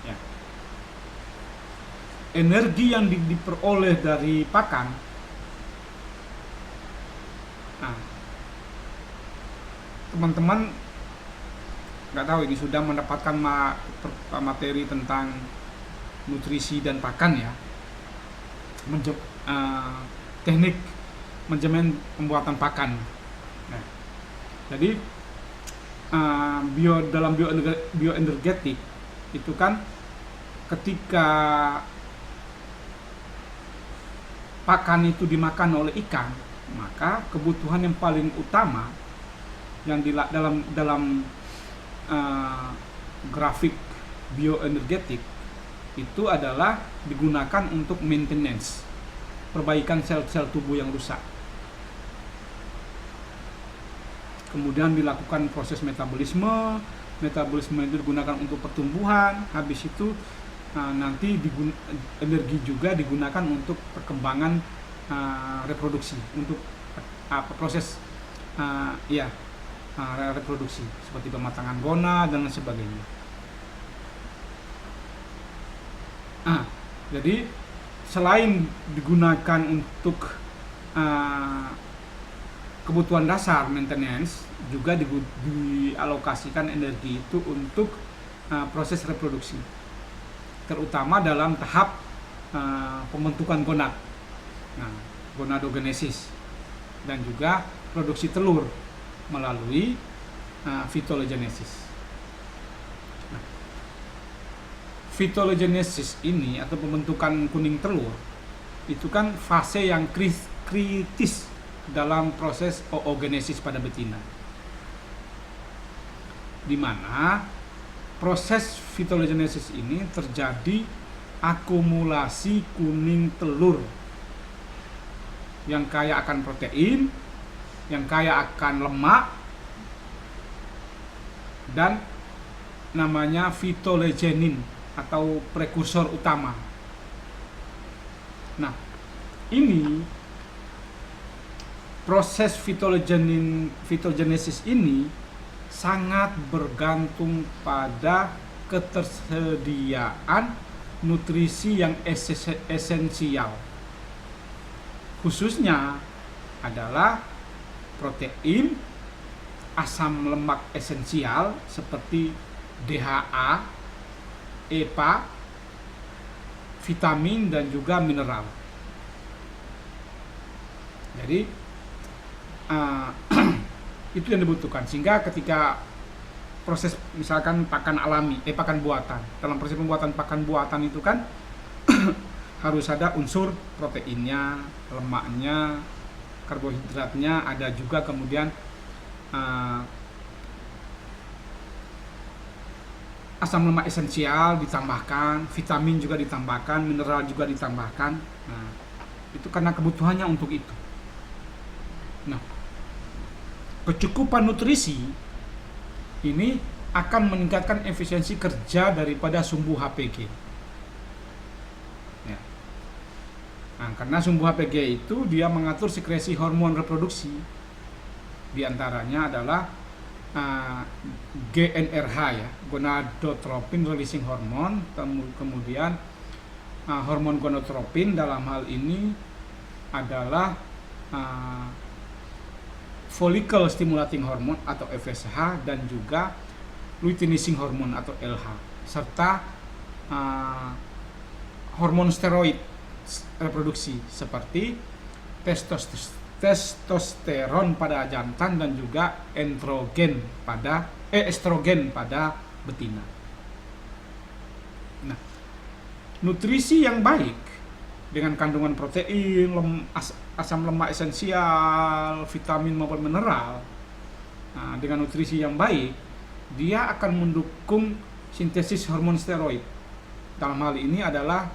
Ya. Energi yang diperoleh dari pakan, teman-teman nggak tahu ini sudah mendapatkan materi tentang nutrisi dan pakan ya, teknik manajemen pembuatan pakan. Nah, jadi dalam bioenergetik itu kan ketika pakan itu dimakan oleh ikan, maka kebutuhan yang paling utama yang dalam grafik bioenergetik itu adalah digunakan untuk maintenance, perbaikan sel-sel tubuh yang rusak. Kemudian dilakukan proses metabolisme itu digunakan untuk pertumbuhan, habis itu nanti energi juga digunakan untuk perkembangan reproduksi, untuk proses reproduksi seperti pematangan gonad dan sebagainya. Jadi selain digunakan untuk kebutuhan dasar maintenance, juga dialokasikan energi itu untuk proses reproduksi, terutama dalam tahap pembentukan gonad, gonadogenesis, dan juga produksi telur melalui phytogenesis. Phytogenesis ini atau pembentukan kuning telur itu kan fase yang kritis dalam proses oogenesis pada betina, di mana proses phytogenesis ini terjadi akumulasi kuning telur yang kaya akan protein, yang kaya akan lemak, dan namanya phytolegenin atau prekursor utama. Nah, ini proses phytogenesis ini sangat bergantung pada ketersediaan nutrisi yang esensial, khususnya adalah protein, asam lemak esensial seperti DHA, EPA, vitamin, dan juga mineral. Jadi itu yang dibutuhkan, sehingga ketika proses misalkan pakan buatan, dalam proses pembuatan pakan buatan itu kan harus ada unsur proteinnya, lemaknya, karbohidratnya, ada juga kemudian asam lemak esensial ditambahkan, vitamin juga ditambahkan, mineral juga ditambahkan. Nah, itu karena kebutuhannya untuk itu. Nah, kecukupan nutrisi ini akan meningkatkan efisiensi kerja daripada sumbu HPG. Ya. Nah, karena sumbu HPG itu dia mengatur sekresi hormon reproduksi. Di antaranya adalah GnRH, ya, gonadotropin releasing hormone, kemudian hormon gonadotropin dalam hal ini adalah follicle stimulating hormone atau FSH, dan juga luteinizing hormone atau LH, serta hormon steroid reproduksi seperti testosteron pada jantan dan juga estrogen pada betina. Nah, nutrisi yang baik dengan kandungan protein, asam lemak esensial, vitamin maupun mineral, dengan nutrisi yang baik, dia akan mendukung sintesis hormon steroid. Dalam hal ini adalah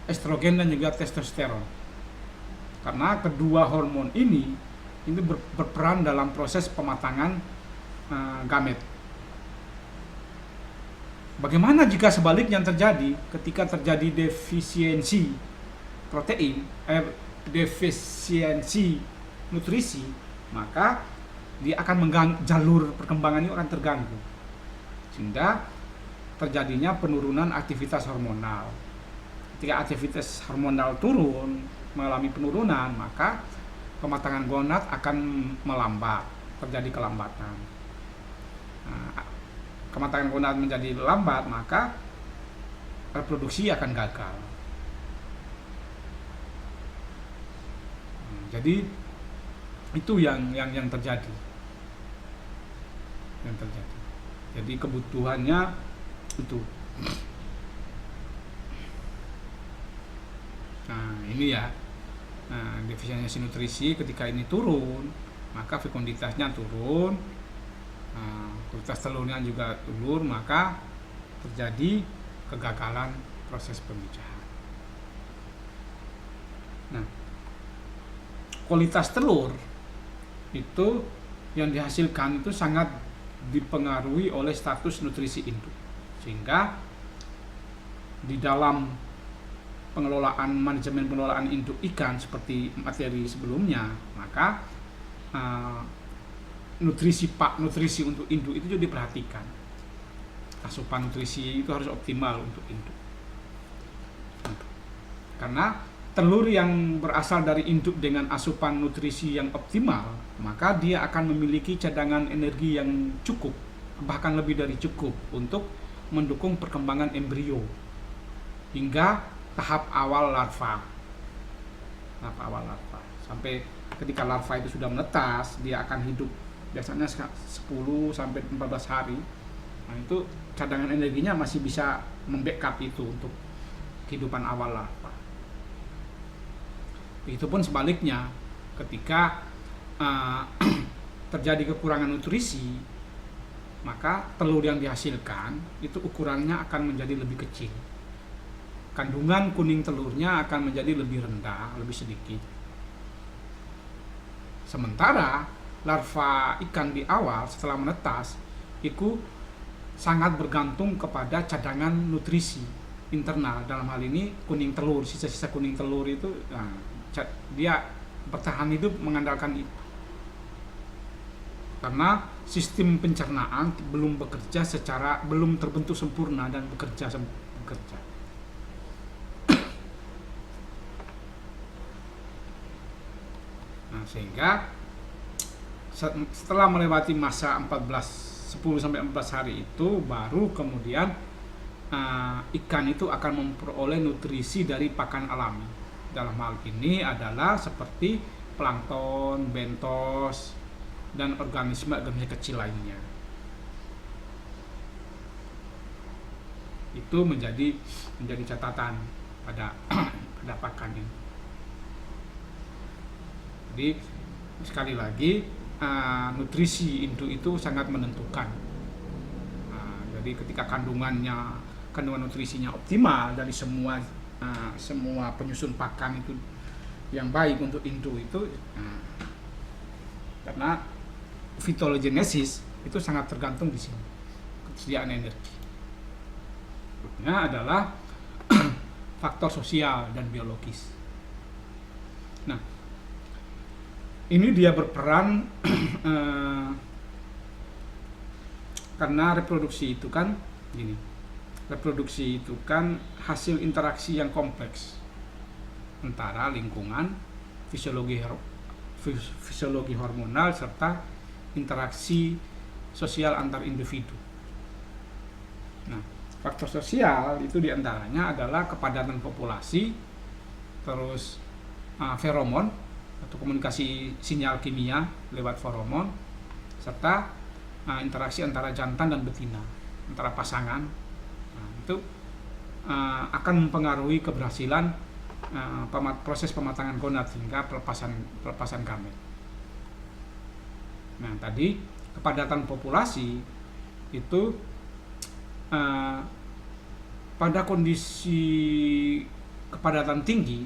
estrogen dan juga testosteron. Karena kedua hormon ini berperan dalam proses pematangan gamet. Bagaimana jika sebaliknya terjadi? Ketika terjadi defisiensi protein, defisiensi nutrisi, maka dia akan jalur perkembangan ini akan terganggu, sehingga terjadinya penurunan aktivitas hormonal. Ketika aktivitas hormonal turun, mengalami penurunan, maka pematangan gonad akan melambat, terjadi kelambatan. Pematangan gonad menjadi lambat, maka reproduksi akan gagal. Jadi itu yang terjadi. Jadi kebutuhannya itu. Nah, ini ya. Nah, defisiensi nutrisi ketika ini turun, maka fekunditasnya turun, kualitas telurnya juga turun, maka terjadi kegagalan proses pemijahan. Nah, kualitas telur itu yang dihasilkan itu sangat dipengaruhi oleh status nutrisi induk, sehingga di dalam manajemen pengelolaan induk ikan seperti materi sebelumnya, maka nutrisi untuk induk itu juga diperhatikan. Asupan nutrisi itu harus optimal untuk induk, karena telur yang berasal dari induk dengan asupan nutrisi yang optimal, maka dia akan memiliki cadangan energi yang cukup, bahkan lebih dari cukup, untuk mendukung perkembangan embrio hingga tahap awal larva. Sampai ketika larva itu sudah menetas, dia akan hidup biasanya 10 sampai 14 hari. Nah, itu cadangan energinya masih bisa membackup itu untuk kehidupan awal larva. Begitupun sebaliknya, ketika terjadi kekurangan nutrisi, maka telur yang dihasilkan itu ukurannya akan menjadi lebih kecil. Kandungan kuning telurnya akan menjadi lebih rendah, lebih sedikit. Sementara larva ikan di awal setelah menetas itu sangat bergantung kepada cadangan nutrisi internal. Dalam hal ini kuning telur, sisa-sisa kuning telur itu, dia bertahan hidup mengandalkan itu. Karena sistem pencernaan belum terbentuk sempurna dan bekerja. Nah, sehingga setelah melewati masa 10 sampai 14 hari itu, baru kemudian ikan itu akan memperoleh nutrisi dari pakan alami. Dalam hal ini adalah seperti plankton, bentos, dan organisme kecil lainnya. Itu menjadi catatan pada pakan ini. Jadi sekali lagi, nutrisi induk itu sangat menentukan. Jadi ketika kandungan nutrisinya optimal dari semua penyusun pakan itu yang baik untuk induk itu, karena fitogenesis itu sangat tergantung di sini, ketersediaan energi. Berikutnya adalah faktor sosial dan biologis. Nah, ini dia berperan karena reproduksi itu kan hasil interaksi yang kompleks antara lingkungan, fisiologi hormonal, serta interaksi sosial antar individu. Nah, faktor sosial itu diantaranya adalah kepadatan populasi, terus feromon atau komunikasi sinyal kimia lewat feromon, serta interaksi antara jantan dan betina, antara pasangan. Nah, itu akan mempengaruhi keberhasilan proses pematangan gonad hingga pelepasan gamet. Nah, tadi kepadatan populasi itu pada kondisi kepadatan tinggi,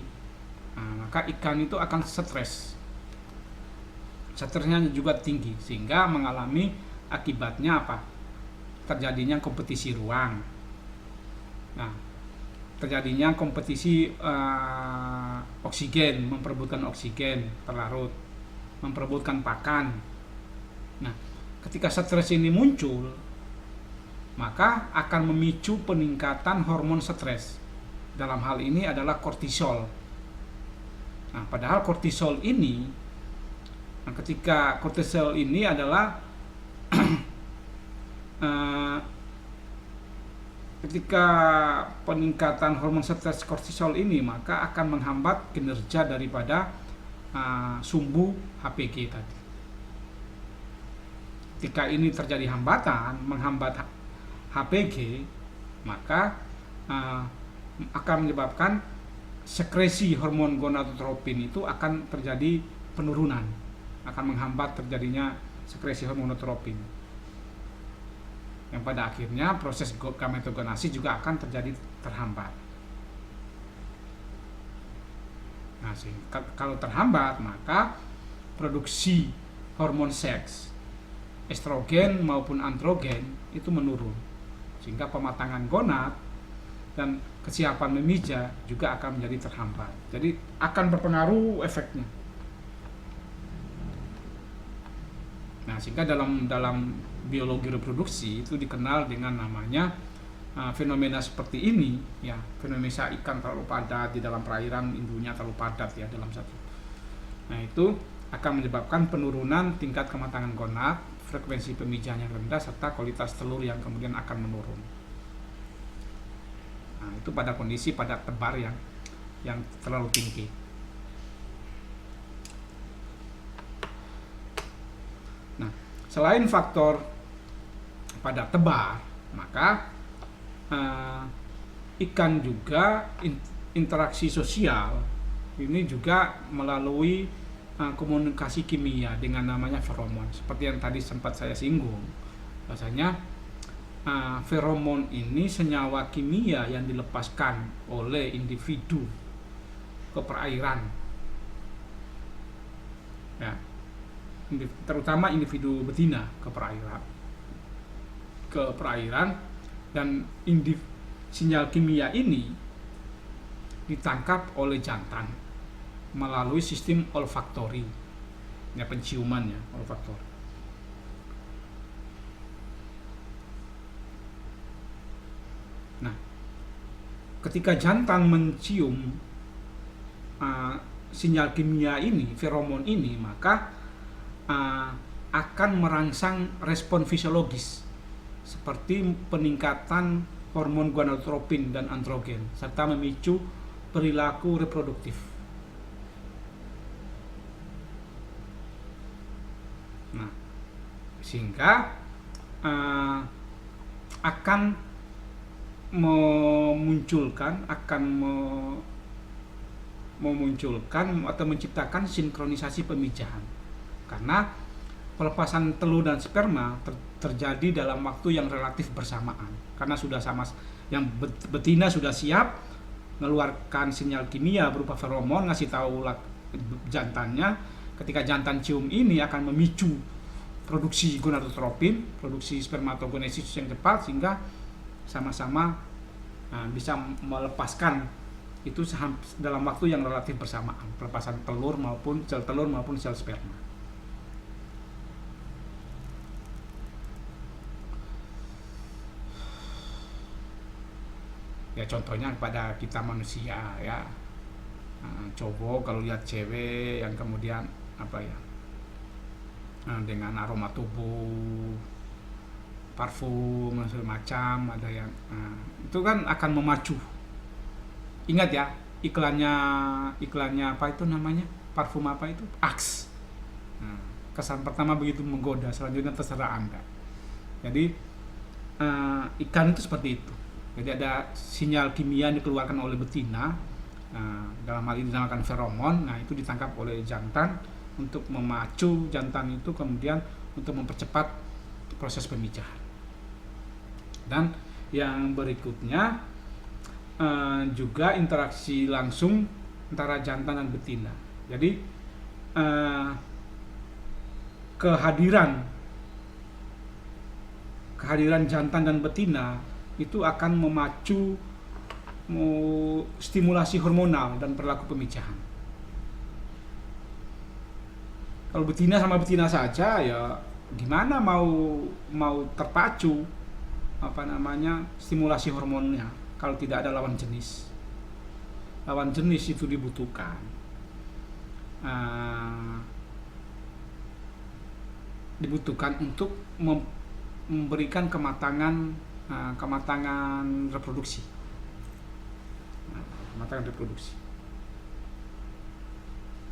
maka ikan itu akan stres. Stresnya juga tinggi, sehingga mengalami akibatnya apa? Terjadinya kompetisi ruang. Nah, terjadinya kompetisi oksigen, memperebutkan oksigen terlarut, memperebutkan pakan. Nah, ketika stres ini muncul, maka akan memicu peningkatan hormon stres. Dalam hal ini adalah kortisol. Nah, padahal kortisol ini, ketika kortisol ini adalah ketika peningkatan hormon stres kortisol ini, maka akan menghambat kinerja daripada sumbu HPG tadi. Ketika ini terjadi hambatan, menghambat HPG, maka akan menyebabkan sekresi hormon gonadotropin itu akan terjadi penurunan, akan menghambat terjadinya sekresi hormon gonadotropin, yang pada akhirnya proses gametogenesis juga akan terjadi terhambat. Nah, kalau terhambat maka produksi hormon seks, estrogen maupun androgen itu menurun, sehingga pematangan gonad dan kesiapan memija juga akan menjadi terhambat. Jadi akan berpengaruh efeknya. Nah, sehingga dalam biologi reproduksi itu dikenal dengan namanya fenomena seperti ini, ya, fenomena ikan terlalu padat di dalam perairan, induknya terlalu padat ya dalam satu. Nah, itu akan menyebabkan penurunan tingkat kematangan gonad, frekuensi pemijahan yang rendah, serta kualitas telur yang kemudian akan menurun. Nah, itu pada kondisi padat tebar yang terlalu tinggi. Nah, selain faktor padat tebar, maka ikan juga interaksi sosial ini juga melalui komunikasi kimia dengan namanya feromon. Seperti yang tadi sempat saya singgung, bahasanya feromon ini senyawa kimia yang dilepaskan oleh individu ke perairan, ya, terutama individu betina ke perairan, dan sinyal kimia ini ditangkap oleh jantan melalui sistem olfaktori, ya, penciumannya olfaktori. Nah, ketika jantan mencium sinyal kimia ini, feromon ini, maka akan merangsang respon fisiologis seperti peningkatan hormon gonadotropin dan androgen, serta memicu perilaku reproduktif. Nah, sehingga akan memunculkan atau menciptakan sinkronisasi pemijahan, karena pelepasan telur dan sperma terjadi dalam waktu yang relatif bersamaan, karena sudah sama, yang betina sudah siap mengeluarkan sinyal kimia berupa feromon, ngasih tahu jantannya. Ketika jantan cium ini akan memicu produksi gonadotropin, produksi spermatogenesis yang cepat, sehingga sama-sama bisa melepaskan itu dalam waktu yang relatif bersamaan, pelepasan telur maupun sel sperma. Ya, contohnya pada kita manusia, ya, cowok kalau lihat cewek yang kemudian dengan aroma tubuh, parfum dan segala macam, ada yang itu kan akan memacu. Ingat ya, iklannya apa itu namanya, parfum apa itu, Axe. Kesan pertama begitu menggoda, selanjutnya terserah Anda. Jadi ikan itu seperti itu. Jadi ada sinyal kimia yang dikeluarkan oleh betina, dalam hal ini dinamakan feromon. Nah, itu ditangkap oleh jantan untuk memacu jantan itu kemudian untuk mempercepat proses pemijahan. Dan yang berikutnya juga interaksi langsung antara jantan dan betina. Jadi kehadiran jantan dan betina itu akan memacu stimulasi hormonal dan perilaku pemijahan. Kalau betina sama betina saja, ya gimana mau terpacu stimulasi hormonnya kalau tidak ada lawan jenis. Lawan jenis itu dibutuhkan. Dibutuhkan untuk memberikan kematangan reproduksi. Kematangan reproduksi.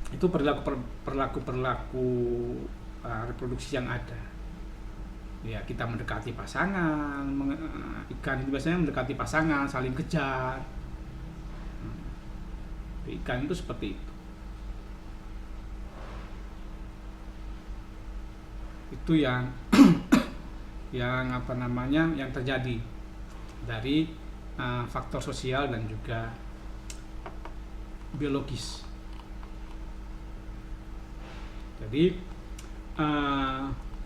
Itu perilaku reproduksi yang ada. Ya, kita mendekati pasangan, ikan itu biasanya mendekati pasangan, saling kejar. Di ikan itu seperti itu. Itu yang yang terjadi dari faktor sosial dan juga biologis. Jadi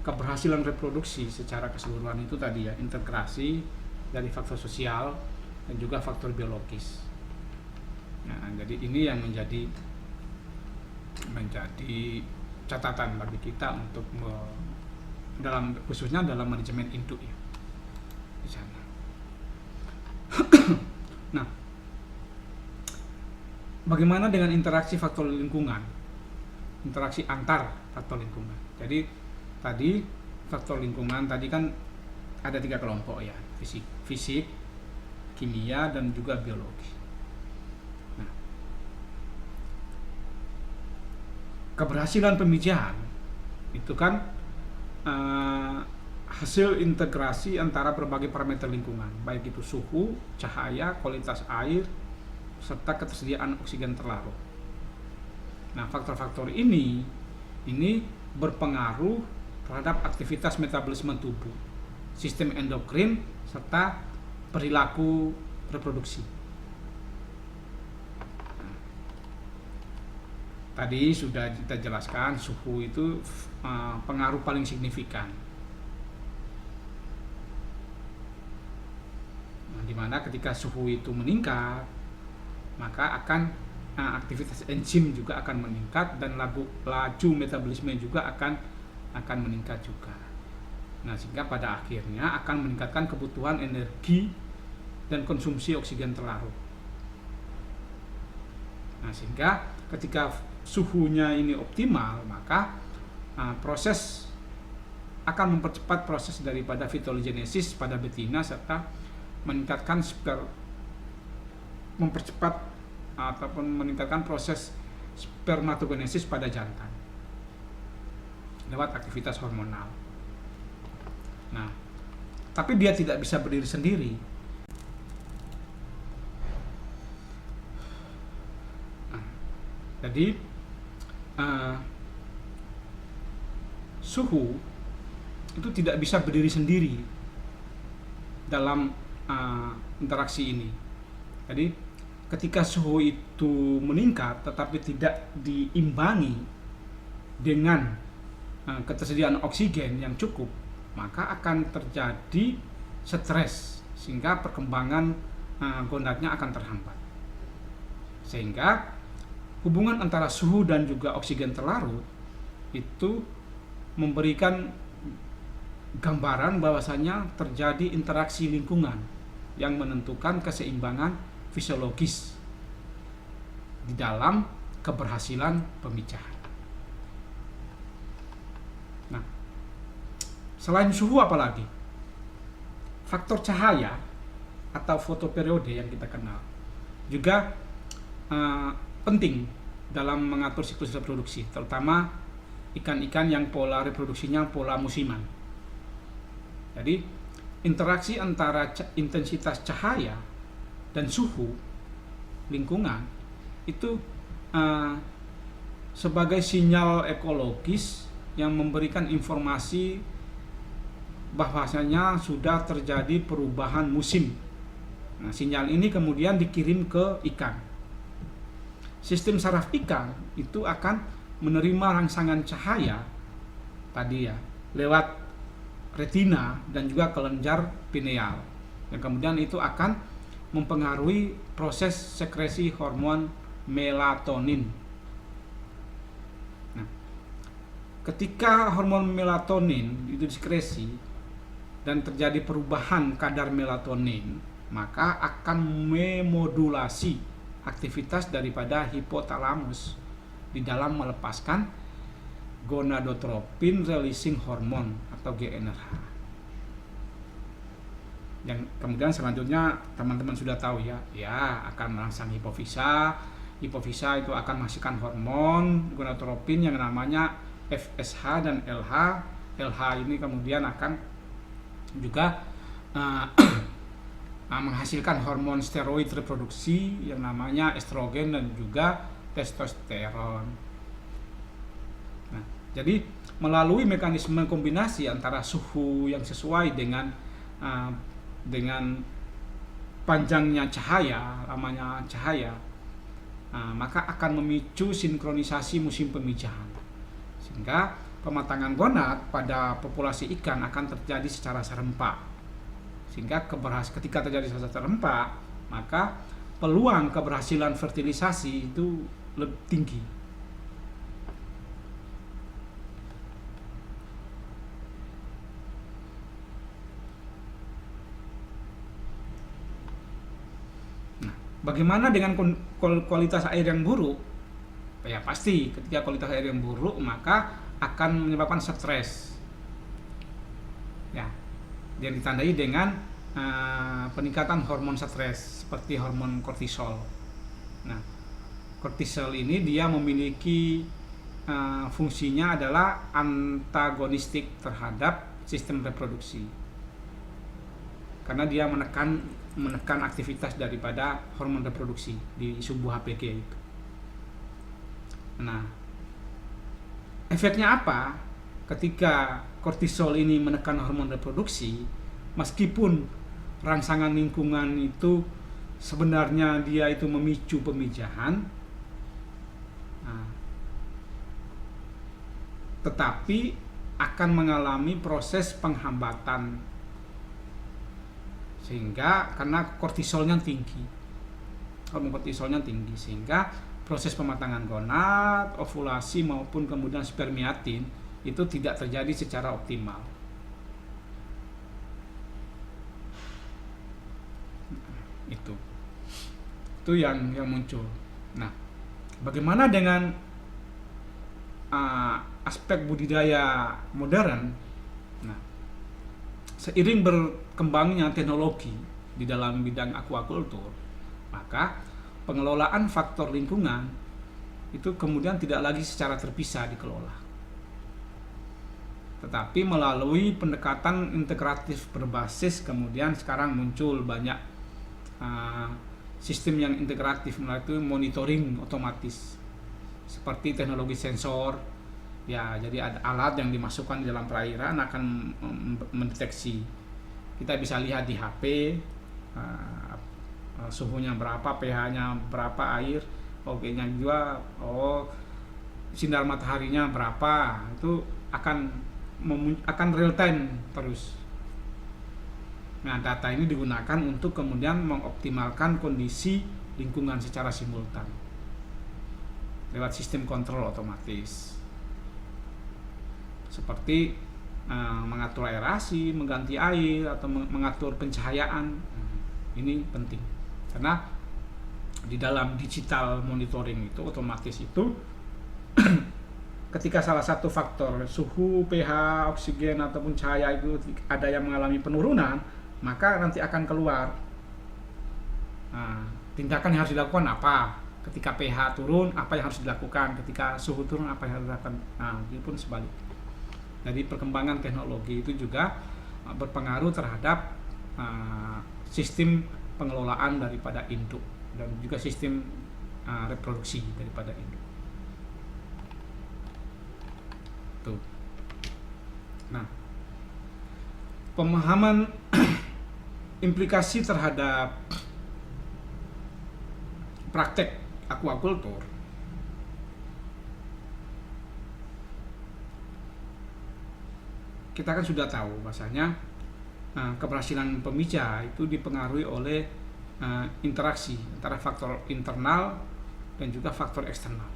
keberhasilan reproduksi secara keseluruhan itu tadi ya, integrasi dari faktor sosial dan juga faktor biologis. Nah, jadi ini yang menjadi catatan bagi kita untuk khususnya dalam manajemen induk ya di sana. Nah, bagaimana dengan interaksi faktor lingkungan, interaksi antar faktor lingkungan? Jadi tadi faktor lingkungan tadi kan ada 3 kelompok ya, fisik, kimia, dan juga biologi. Nah, keberhasilan pemijahan itu kan hasil integrasi antara berbagai parameter lingkungan, baik itu suhu, cahaya, kualitas air, serta ketersediaan oksigen terlarut. Nah, faktor-faktor ini berpengaruh terhadap aktivitas metabolisme tubuh, sistem endokrin, serta perilaku reproduksi. Tadi sudah kita jelaskan suhu itu pengaruh paling signifikan. Nah, dimana ketika suhu itu meningkat, maka akan aktivitas enzim juga akan meningkat dan laju metabolisme juga akan meningkat juga. Nah, sehingga pada akhirnya akan meningkatkan kebutuhan energi dan konsumsi oksigen terlarut. Nah, sehingga ketika suhunya ini optimal, maka proses akan mempercepat proses daripada fitoligenesis pada betina serta meningkatkan meningkatkan proses spermatogenesis pada jantan lewat aktivitas hormonal. Nah, tapi dia tidak bisa berdiri sendiri. Jadi suhu itu tidak bisa berdiri sendiri dalam interaksi ini. Jadi ketika suhu itu meningkat tetapi tidak diimbangi dengan ketersediaan oksigen yang cukup, maka akan terjadi stres sehingga perkembangan gonadnya akan terhambat. Sehingga hubungan antara suhu dan juga oksigen terlarut itu memberikan gambaran bahwasanya terjadi interaksi lingkungan yang menentukan keseimbangan fisiologis di dalam keberhasilan pemijahan. Nah, selain suhu apalagi? Faktor cahaya atau fotoperiode yang kita kenal juga penting dalam mengatur siklus reproduksi, terutama ikan-ikan yang pola reproduksinya pola musiman. Jadi interaksi antara intensitas cahaya dan suhu lingkungan itu sebagai sinyal ekologis yang memberikan informasi bahwasanya sudah terjadi perubahan musim. Nah, sinyal ini kemudian dikirim ke ikan. Sistem saraf ikan itu akan menerima rangsangan cahaya tadi ya lewat retina dan juga kelenjar pineal, yang kemudian itu akan mempengaruhi proses sekresi hormon melatonin. Nah, ketika hormon melatonin itu disekresi dan terjadi perubahan kadar melatonin, maka akan memodulasi aktivitas daripada hipotalamus di dalam melepaskan gonadotropin releasing hormone atau GnRH. Yang kemudian selanjutnya teman-teman sudah tahu ya akan merangsang hipofisa. Hipofisa itu akan menghasilkan hormon gonadotropin yang namanya FSH dan LH. LH ini kemudian akan juga menghasilkan hormon steroid reproduksi yang namanya estrogen dan juga testosteron. Nah, jadi melalui mekanisme kombinasi antara suhu yang sesuai dengan panjangnya cahaya, lamanya cahaya, maka akan memicu sinkronisasi musim pemijahan, sehingga pematangan gonad pada populasi ikan akan terjadi secara serempak. Sehingga ketika terjadi secara serempak, maka peluang keberhasilan fertilisasi itu lebih tinggi. Nah, bagaimana dengan kualitas air yang buruk? Ya pasti ketika kualitas air yang buruk maka akan menyebabkan stres. Ya, yang ditandai dengan peningkatan hormon stres seperti hormon kortisol. Nah, kortisol ini dia memiliki fungsinya adalah antagonistik terhadap sistem reproduksi, karena dia menekan aktivitas daripada hormon reproduksi di subuh HPG itu. Nah, efeknya apa? Ketika kortisol ini menekan hormon reproduksi, meskipun rangsangan lingkungan itu sebenarnya dia itu memicu pemijahan, tetapi akan mengalami proses penghambatan, sehingga karena kortisolnya tinggi, hormon kortisolnya tinggi, sehingga proses pematangan gonad, ovulasi maupun kemudian spermiatin itu tidak terjadi secara optimal. Itu yang muncul. Nah, bagaimana dengan aspek budidaya modern? Nah, seiring berkembangnya teknologi di dalam bidang aquaculture, maka pengelolaan faktor lingkungan itu kemudian tidak lagi secara terpisah dikelola, tetapi melalui pendekatan integratif berbasis, kemudian sekarang muncul banyak sistem yang integratif melalui monitoring otomatis seperti teknologi sensor. Ya, jadi ada alat yang dimasukkan di dalam perairan akan mendeteksi. Kita bisa lihat di HP suhunya berapa, pH-nya berapa air, pH-nya juga, sinar mataharinya berapa. Itu akan real time terus. Nah, data ini digunakan untuk kemudian mengoptimalkan kondisi lingkungan secara simultan lewat sistem kontrol otomatis, seperti mengatur aerasi, mengganti air, atau mengatur pencahayaan. Ini penting karena di dalam digital monitoring itu otomatis itu ketika salah satu faktor suhu, pH, oksigen ataupun cahaya itu ada yang mengalami penurunan, maka nanti akan keluar tindakan yang harus dilakukan apa. Ketika pH turun, apa yang harus dilakukan? Ketika suhu turun, apa yang harus dilakukan? Ini pun sebalik. Jadi perkembangan teknologi itu juga berpengaruh terhadap sistem pengelolaan daripada induk dan juga sistem reproduksi daripada induk. Tuh. Nah, pemahaman implikasi terhadap praktek aquaculture kita kan sudah tahu bahasanya keberhasilan pemija itu dipengaruhi oleh interaksi antara faktor internal dan juga faktor eksternal.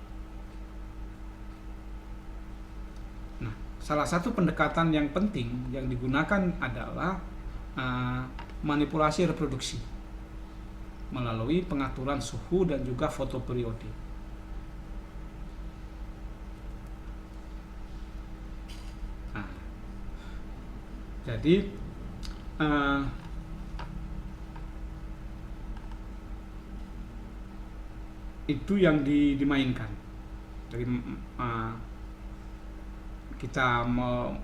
Nah, salah satu pendekatan yang penting yang digunakan adalah manipulasi reproduksi melalui pengaturan suhu dan juga fotoperiode. Jadi itu yang dimainkan. Jadi kita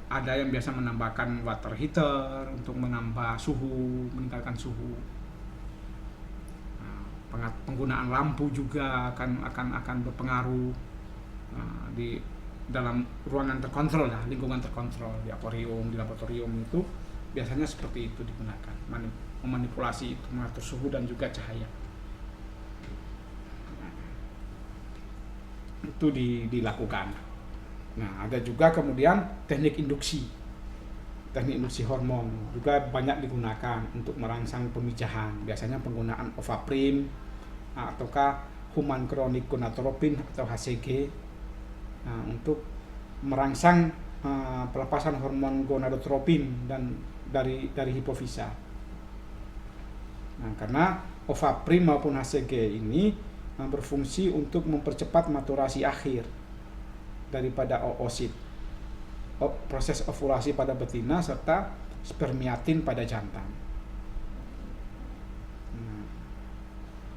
ada yang biasa menambahkan water heater untuk menambah suhu, meningkatkan suhu. Penggunaan lampu juga akan berpengaruh di dalam ruangan terkontrol ya, lingkungan terkontrol di akuarium, di laboratorium itu biasanya seperti itu digunakan, memanipulasi itu, mengatur suhu dan juga cahaya. Itu dilakukan. Nah, ada juga kemudian teknik induksi hormon juga banyak digunakan untuk merangsang pemijahan. Biasanya penggunaan Ovaprim ataukah human chronic gonadotropin atau HCG untuk merangsang pelepasan hormon gonadotropin dan dari hipofisa. Nah, karena Ovaprim maupun HCG ini berfungsi untuk mempercepat maturasi akhir daripada oosit, proses ovulasi pada betina serta spermiatin pada jantan.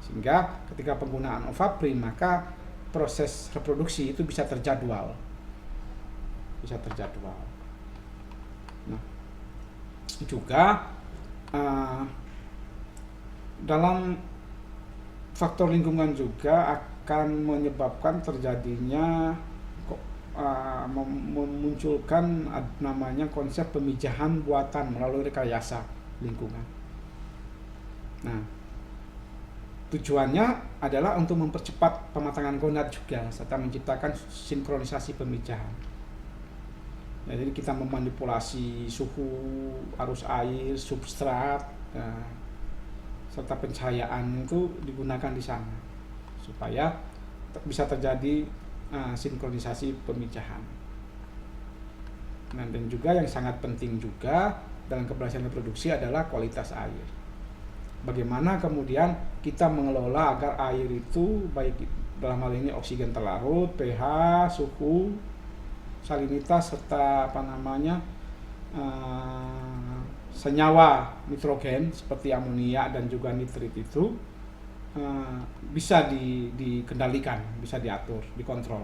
Sehingga ketika penggunaan Ovaprim maka proses reproduksi itu bisa terjadwal. Nah, juga dalam faktor lingkungan juga akan menyebabkan terjadinya memunculkan namanya konsep pemijahan buatan melalui rekayasa lingkungan. Nah, tujuannya adalah untuk mempercepat pematangan gonad juga serta menciptakan sinkronisasi pemijahan. Nah, jadi kita memanipulasi suhu, arus air, substrat, serta pencahayaan itu digunakan di sana supaya bisa terjadi sinkronisasi pemijahan. Nah, dan juga yang sangat penting juga dalam keberhasilan reproduksi adalah kualitas air. Bagaimana kemudian kita mengelola agar air itu baik dalam hal ini oksigen terlarut, pH, suhu, salinitas serta senyawa nitrogen seperti amonia dan juga nitrit itu bisa dikendalikan, bisa diatur, dikontrol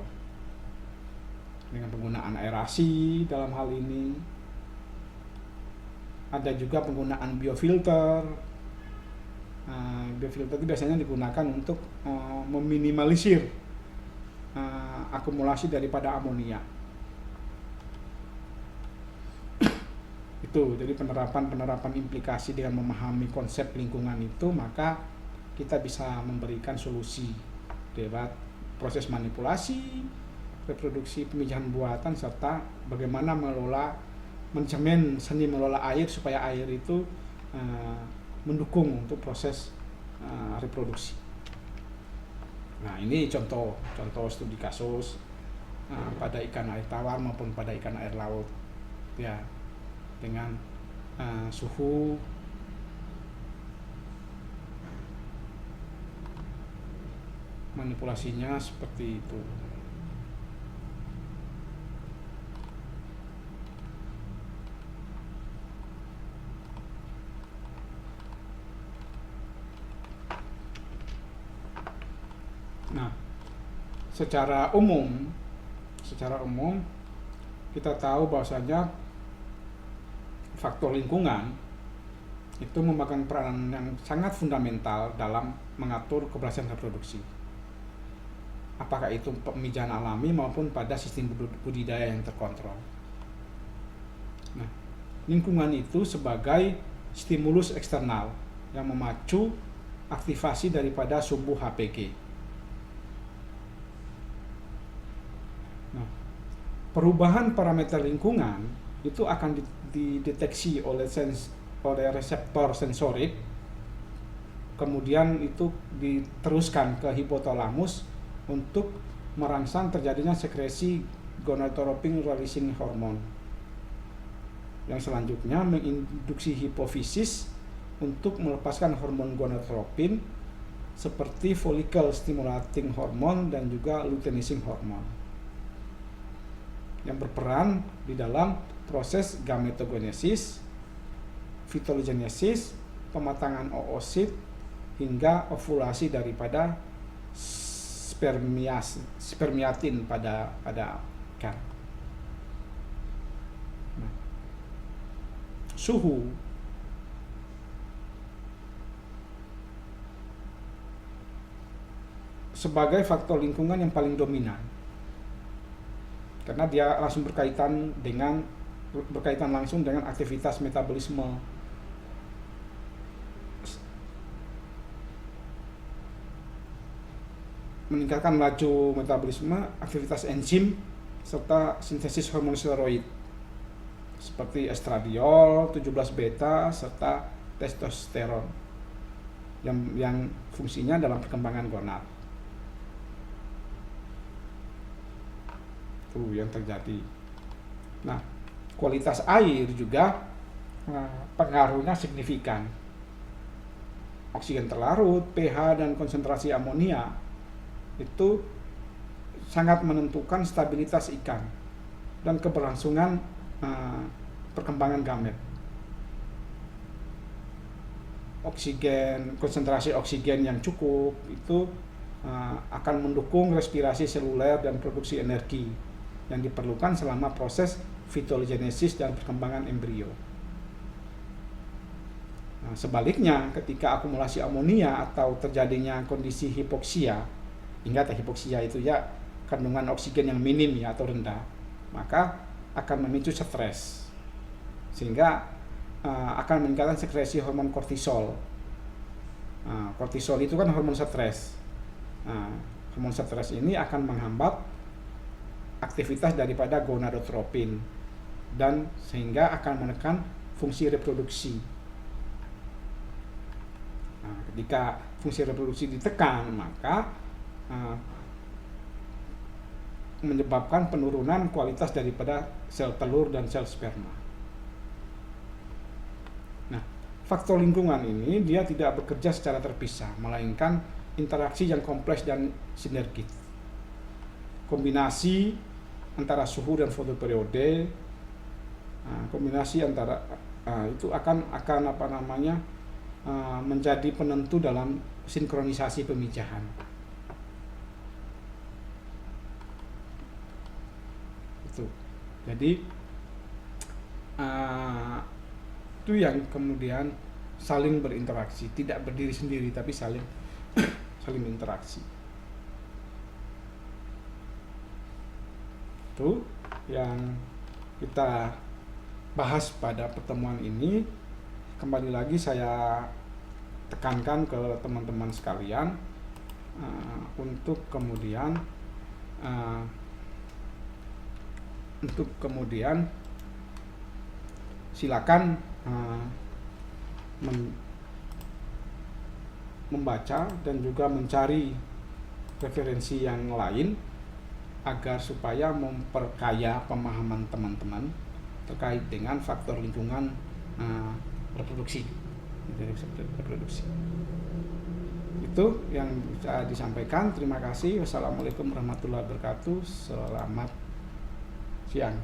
dengan penggunaan aerasi. Dalam hal ini ada juga penggunaan biofilter. Biofilter itu biasanya digunakan untuk meminimalisir akumulasi daripada amonia. Itu jadi penerapan implikasi dengan memahami konsep lingkungan itu, maka kita bisa memberikan solusi lewat proses manipulasi, reproduksi, pemijahan buatan serta bagaimana mengelola manajemen seni mengelola air supaya air itu mendukung untuk proses reproduksi. Nah, ini contoh studi kasus pada ikan air tawar maupun pada ikan air laut ya, dengan suhu manipulasinya seperti itu. Nah, secara umum kita tahu bahwasanya faktor lingkungan itu memegang peranan yang sangat fundamental dalam mengatur keberhasilan reproduksi. Apakah itu pemijahan alami maupun pada sistem budidaya yang terkontrol. Nah, lingkungan itu sebagai stimulus eksternal yang memacu aktivasi daripada sumbu HPG. Nah, perubahan parameter lingkungan itu akan dideteksi oleh reseptor sensorik, kemudian itu diteruskan ke hipotalamus untuk merangsang terjadinya sekresi gonadotropin releasing hormone, yang selanjutnya menginduksi hipofisis untuk melepaskan hormon gonadotropin seperti follicle stimulating hormone dan juga luteinizing hormone yang berperan di dalam proses gametogenesis, fitoligenesis, pematangan oosit hingga ovulasi daripada spermiatin pada ikan. Nah, suhu sebagai faktor lingkungan yang paling dominan, karena dia langsung berkaitan langsung dengan aktivitas metabolisme, meningkatkan laju metabolisme, aktivitas enzim, serta sintesis hormon steroid seperti estradiol, 17 beta, serta testosteron yang fungsinya dalam perkembangan gonad. Itu yang terjadi. Nah, kualitas air juga pengaruhnya signifikan. Oksigen terlarut, pH, dan konsentrasi amonia itu sangat menentukan stabilitas ikan dan keberlangsungan perkembangan gamet. Konsentrasi oksigen yang cukup itu akan mendukung respirasi seluler dan produksi energi yang diperlukan selama proses fitogenesis dan perkembangan embrio. Nah, sebaliknya, ketika akumulasi amonia atau terjadinya kondisi hipoksia, ingat hipoksia itu ya kandungan oksigen yang minim ya atau rendah, maka akan memicu stres, sehingga akan meningkatkan sekresi hormon kortisol. Kortisol itu kan hormon stres. Hormon stres ini akan menghambat aktivitas daripada gonadotropin dan sehingga akan menekan fungsi reproduksi. Ketika fungsi reproduksi ditekan, maka menyebabkan penurunan kualitas daripada sel telur dan sel sperma. Nah, faktor lingkungan ini dia tidak bekerja secara terpisah, melainkan interaksi yang kompleks dan sinergis. Kombinasi antara suhu dan fotoperiode, kombinasi antara itu akan menjadi penentu dalam sinkronisasi pemijahan. Jadi itu yang kemudian saling berinteraksi, tidak berdiri sendiri tapi saling berinteraksi. Itu yang kita bahas pada pertemuan ini. Kembali lagi saya tekankan ke teman-teman sekalian untuk kemudian silakan membaca dan juga mencari referensi yang lain agar supaya memperkaya pemahaman teman-teman terkait dengan faktor lingkungan reproduksi. Itu yang bisa disampaikan. Terima kasih. Wassalamualaikum warahmatullahi wabarakatuh. Selamat siang.